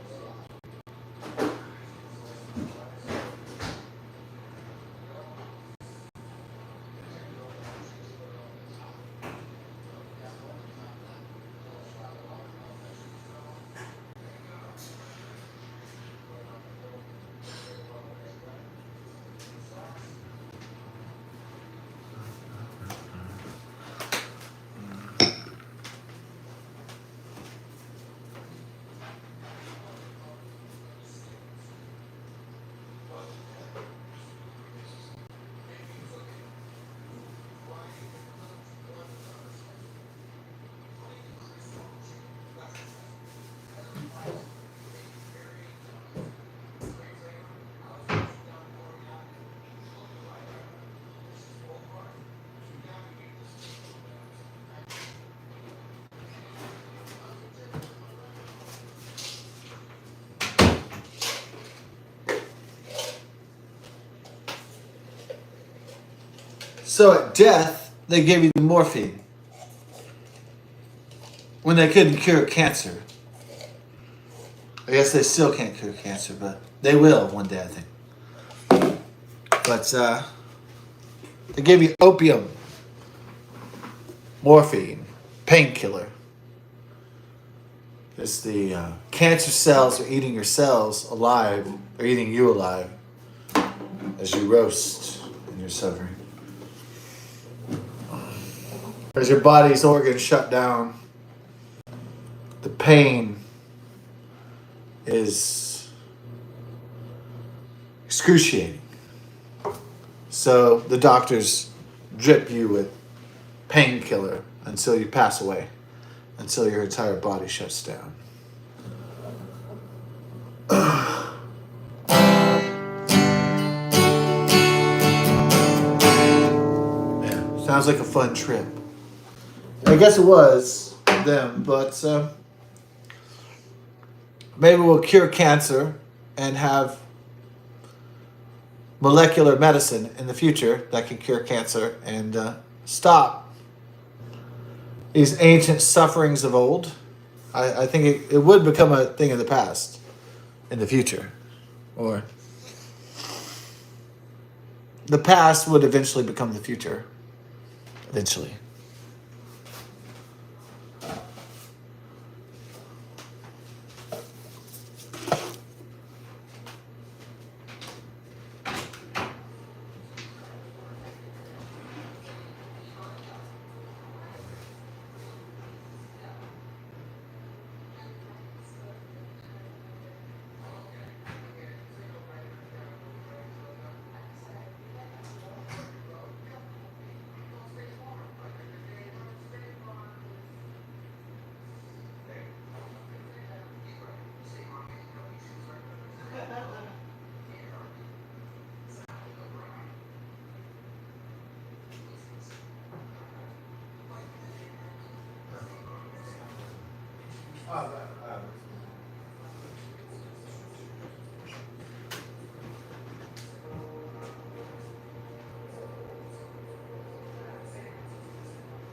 Speaker 1: So at death, they gave you the morphine when they couldn't cure cancer. I guess they still can't cure cancer, but they will one day, I think. But they gave you opium, morphine, painkiller. Because the cancer cells are eating your cells alive, or eating you alive, as you roast and you're suffering. As your body's organs shut down, the pain is excruciating. So the doctors drip you with painkiller until you pass away, until your entire body shuts down. Yeah, sounds like a fun trip. I guess it was them, but maybe we'll cure cancer and have molecular medicine in the future that can cure cancer and stop these ancient sufferings of old. I think it would become a thing of the past in the future. Or the past would eventually become the future. Eventually.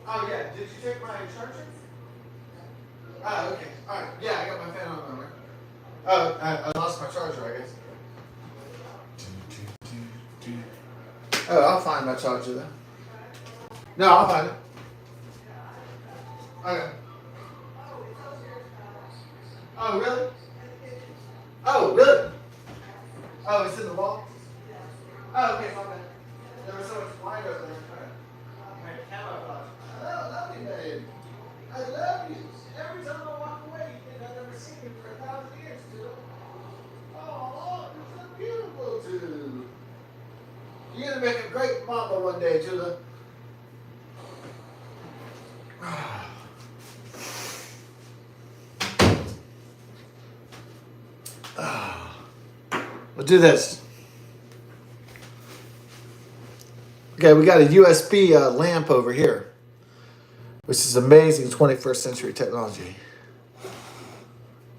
Speaker 1: Oh yeah, did you take my charger? Oh, okay. Alright, yeah, I got my fan on there. Oh, I lost my charger, I guess. Oh, I'll find my charger then. No, I'll find it. Okay. Oh, really? Oh, really? Oh, it's in the wall? Oh, okay, my bad. There was so much light over there. I love you, babe. I love you. Every time I walk away, you think I've never seen you for 1,000 years, too. Oh, you're so beautiful, too. You're going to make a great mama one day, Tula. We'll do this. We Okay, we got a USB lamp over here, which is amazing 21st century technology.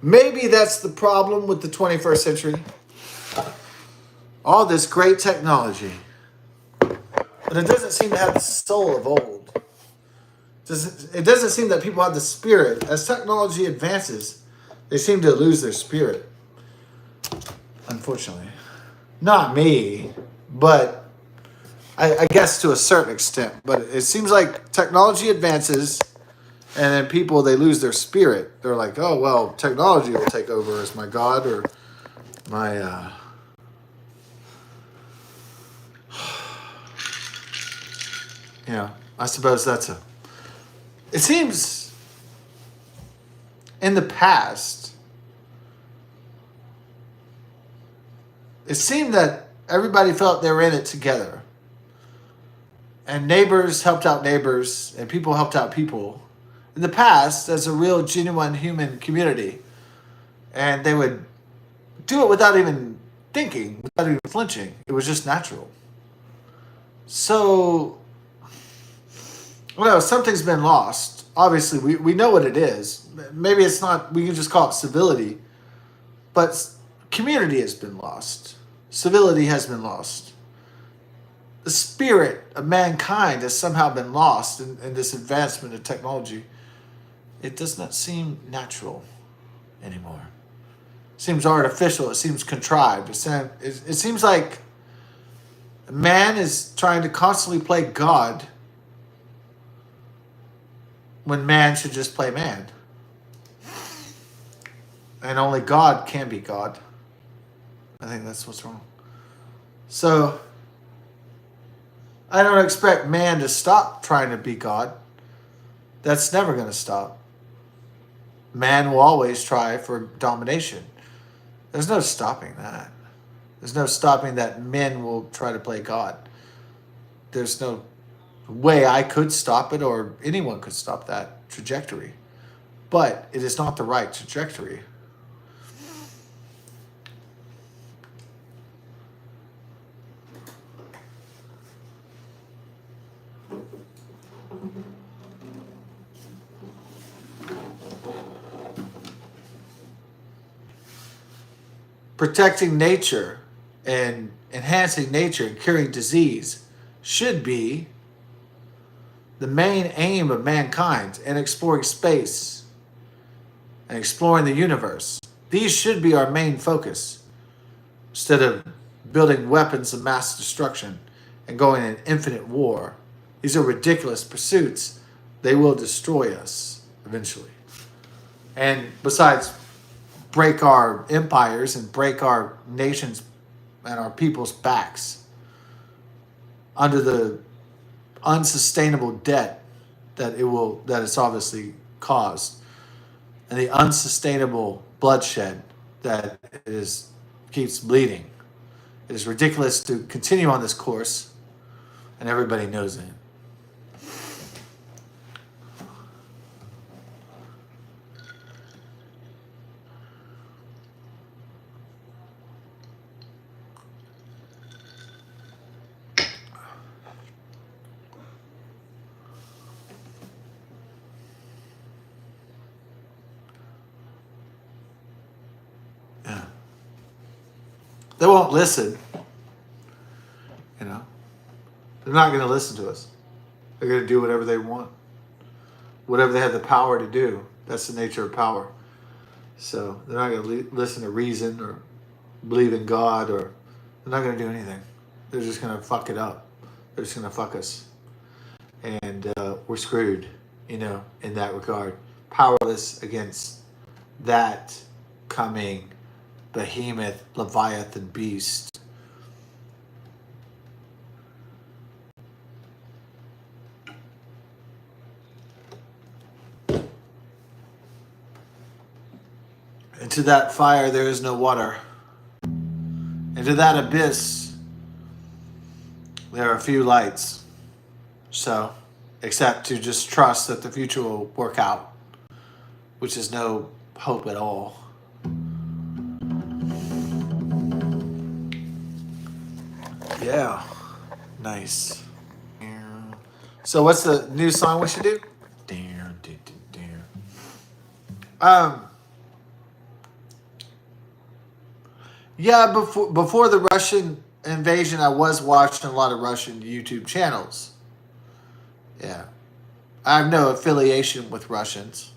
Speaker 1: Maybe that's the problem with the 21st century. All this great technology, but it doesn't seem to have the soul of old. It doesn't seem that people have the spirit. As technology advances, they seem to lose their spirit. Unfortunately. Not me, but I guess to a certain extent. But it seems like technology advances, and then people, they lose their spirit. They're like, oh, well, technology will take over as my God or my... I suppose that's a... It seems in the past, it seemed that everybody felt they were in it together. And neighbors helped out neighbors, and people helped out people. In the past, as a real, genuine human community. And they would do it without even thinking, without even flinching. It was just natural. So, well, something's been lost. Obviously, we know what it is. Maybe it's not, we can just call it civility. But community has been lost. Civility has been lost. The spirit of mankind has somehow been lost in this advancement of technology. It does not seem natural anymore. It seems artificial. It seems contrived. It seems like man is trying to constantly play God when man should just play man. And only God can be God. I think that's what's wrong. So, I don't expect man to stop trying to be God. That's never going to stop. Man will always try for domination. There's no stopping that. There's no stopping that men will try to play God. There's no way I could stop it or anyone could stop that trajectory. But it is not the right trajectory. Protecting nature and enhancing nature and curing disease should be the main aim of mankind, and exploring space and exploring the universe. These should be our main focus instead of building weapons of mass destruction and going in infinite war. These are ridiculous pursuits. They will destroy us eventually. And besides, break our empires and break our nations and our people's backs under the unsustainable debt that it's obviously caused, and the unsustainable bloodshed that keeps bleeding. It is ridiculous to continue on this course, and everybody knows it. They won't listen. They're not going to listen to us. They're going to do whatever they want. Whatever they have the power to do. That's the nature of power. So they're not going to listen to reason or believe in God, or they're not going to do anything. They're just going to fuck it up. They're just going to fuck us. And we're screwed, in that regard. Powerless against that coming behemoth, leviathan beast. Into that fire there is no water. Into that abyss there are few lights. So, except to just trust that the future will work out, which is no hope at all. Yeah, nice. So what's the new song we should do? Damn, damn. Yeah, before the Russian invasion, I was watching a lot of Russian YouTube channels. Yeah. I have no affiliation with Russians.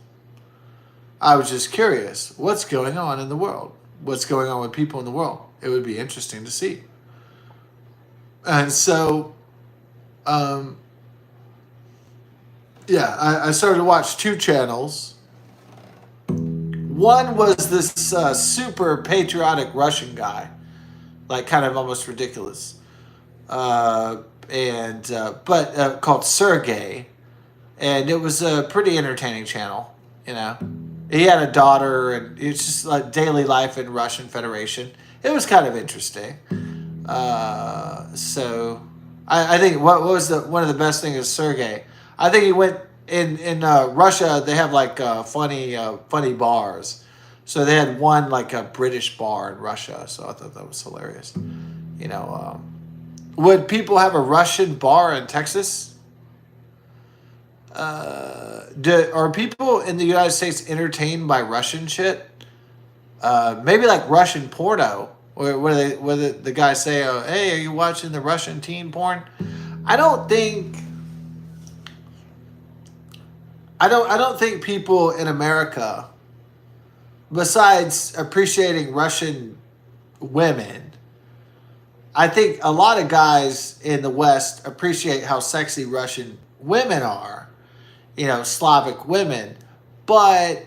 Speaker 1: I was just curious. What's going on in the world? What's going on with people in the world? It would be interesting to see. And so, yeah, I started to watch two channels. One was this super patriotic Russian guy, like kind of almost ridiculous, but called Sergey, and it was a pretty entertaining channel. You know, he had a daughter, and it's just like daily life in Russian Federation. It was kind of interesting. So I think what was one of the best things is Sergey. I think he went in Russia. They have like funny bars. So they had one like a British bar in Russia. So I thought that was hilarious. You know, would people have a Russian bar in Texas? Are people in the United States entertained by Russian shit? Maybe like Russian porno, where the guys say, oh, "Hey, are you watching the Russian teen porn?" I don't think people in America, besides appreciating Russian women, I think a lot of guys in the West appreciate how sexy Russian women are, you know, Slavic women. But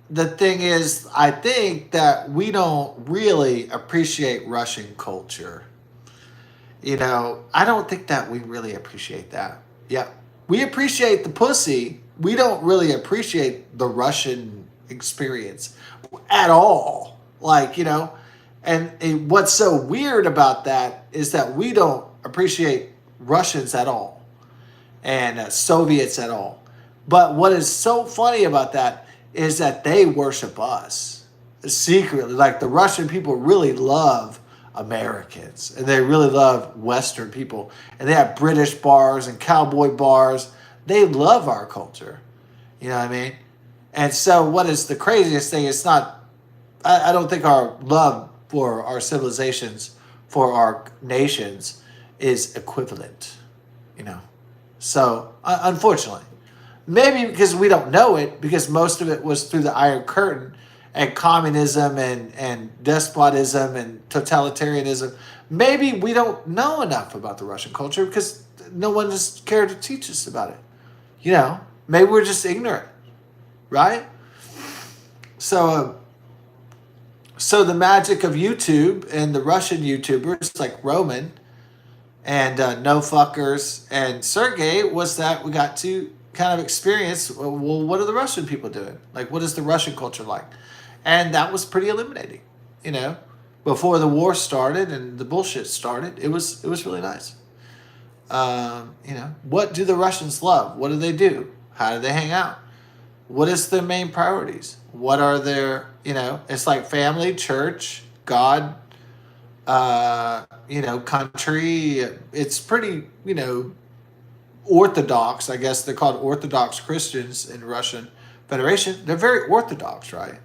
Speaker 1: the thing is, I think that we don't really appreciate Russian culture. You know, I don't think that we really appreciate that. Yeah. We appreciate the pussy. We don't really appreciate the Russian experience at all. Like, you know, and what's so weird about that is that we don't appreciate Russians at all and Soviets at all. But what is so funny about that is that they worship us secretly. Like the Russian people really love Americans and they really love Western people. And they have British bars and cowboy bars. They love our culture. You know what I mean? And so what is the craziest thing? It's not, I don't think our love for our civilizations, for our nations is equivalent, you know? So unfortunately, maybe because we don't know it, because most of it was through the Iron Curtain and communism and despotism and totalitarianism. Maybe we don't know enough about the Russian culture because no one just cared to teach us about it. You know, maybe we're just ignorant, right? So the magic of YouTube and the Russian YouTubers like Roman and No Fuckers and Sergey was that we got to kind of experience, well, what are the Russian people doing? Like, what is the Russian culture like? And that was pretty illuminating, you know. Before the war started and the bullshit started, it was really nice. You know, what do the Russians love? What do they do? How do they hang out? What is their main priorities? What are their, you know, it's like family, church, God, you know, country. It's pretty, you know, Orthodox. I guess they're called Orthodox Christians in Russian Federation. They're very Orthodox, right?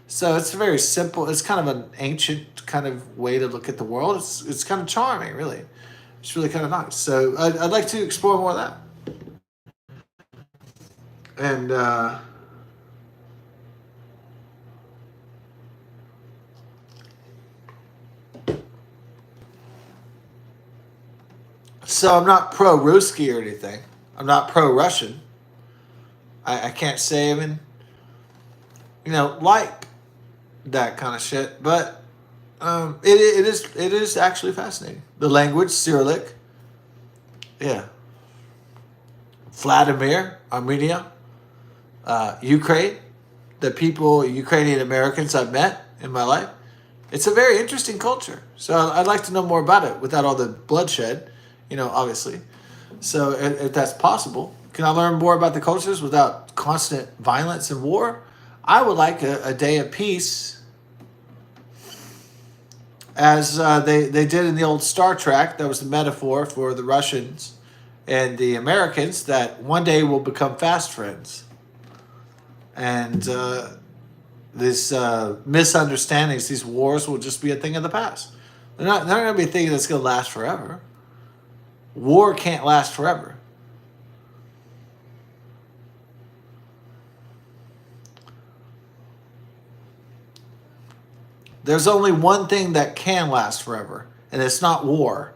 Speaker 1: So it's very simple. It's kind of an ancient kind of way to look at the world. It's kind of charming, really. It's really kind of nice. So I'd like to explore more of that. And so I'm not pro-Ruski or anything. I'm not pro-Russian. I can't say even, you know, like that kind of shit. But it is actually fascinating. The language, Cyrillic. Yeah. Vladimir, Armenia, Ukraine, the people, Ukrainian Americans I've met in my life. It's a very interesting culture. So I'd like to know more about it without all the bloodshed, you know, obviously. So if that's possible, can I learn more about the cultures without constant violence and war? I would like a day of peace, as they did in the old Star Trek. That was the metaphor for the Russians and the Americans that one day will become fast friends. And this misunderstandings, these wars will just be a thing of the past. They're not going to be a thing that's going to last forever. War can't last forever. There's only one thing that can last forever, and it's not war.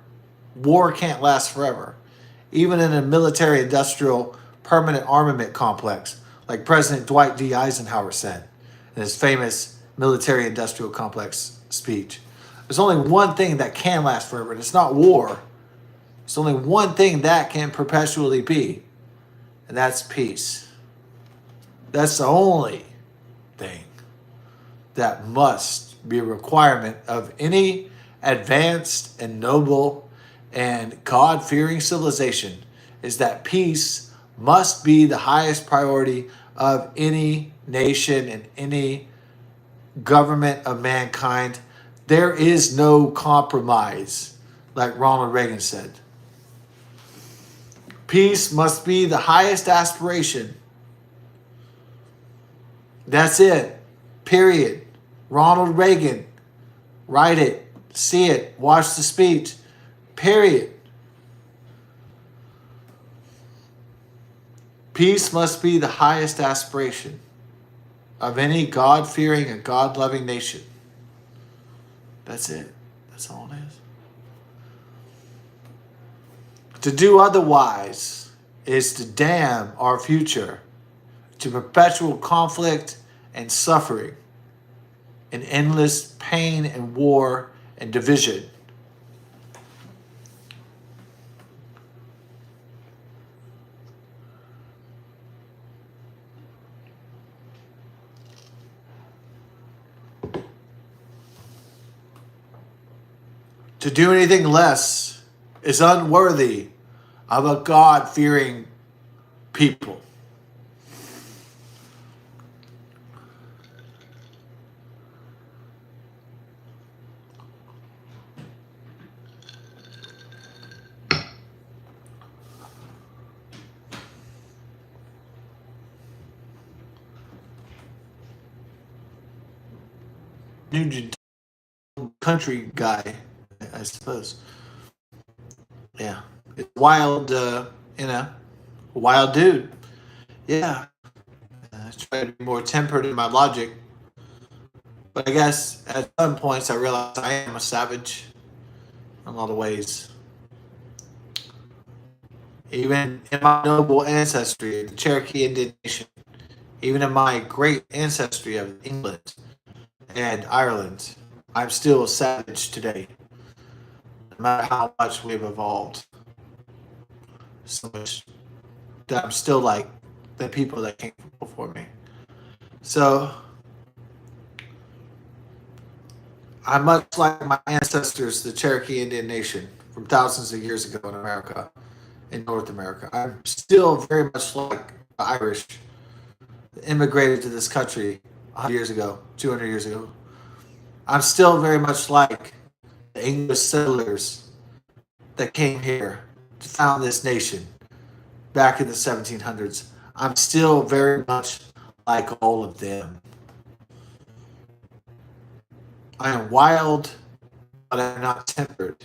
Speaker 1: War can't last forever. Even in a military industrial permanent armament complex, like President Dwight D. Eisenhower said in his famous military industrial complex speech. There's only one thing that can last forever, and it's not war. There's only one thing that can perpetually be, and that's peace. That's the only thing that must be a requirement of any advanced and noble and God-fearing civilization, is that peace must be the highest priority of any nation and any government of mankind. There is no compromise, like Ronald Reagan said. Peace must be the highest aspiration. That's it. Period. Ronald Reagan. Write it. See it. Watch the speech. Period. Peace must be the highest aspiration of any God-fearing and God-loving nation. That's it. That's all it is. To do otherwise is to damn our future to perpetual conflict and suffering and endless pain and war and division. To do anything less is unworthy of a God-fearing people. Nugent country guy, I suppose. Yeah, it's wild. Wild dude. Yeah, I try to be more tempered in my logic, but I guess at some points I realize I am a savage in a lot of ways. Even in my noble ancestry, the Cherokee Indian Nation, even in my great ancestry of England and Ireland, I'm still a savage today. No matter how much we've evolved, so much that I'm still like the people that came before me. So I'm much like my ancestors, the Cherokee Indian Nation, from thousands of years ago in America, in North America. I'm still very much like the Irish that immigrated to this country 100 years ago, 200 years ago. I'm still very much like the English settlers that came here to found this nation back in the 1700s. I'm still very much like all of them. I am wild, but I'm not tempered.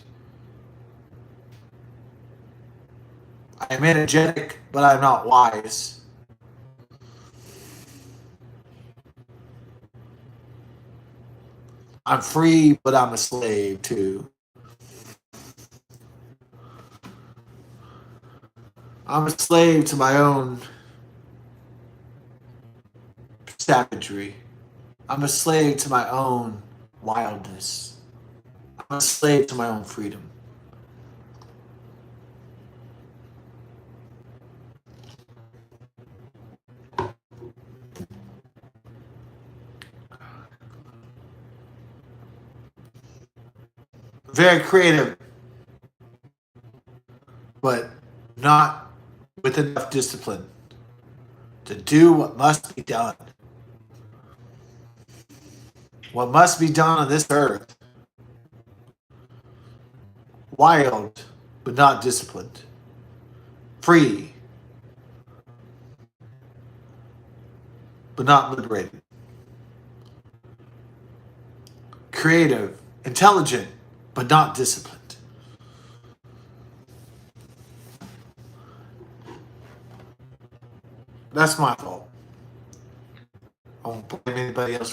Speaker 1: I am energetic, but I'm not wise. I'm free, but I'm a slave too. I'm a slave to my own savagery. I'm a slave to my own wildness. I'm a slave to my own freedom. Very creative, but not with enough discipline to do what must be done. What must be done on this earth. Wild, but not disciplined. free, but not liberated. Creative, intelligent, but not disciplined. That's my fault. I won't blame anybody else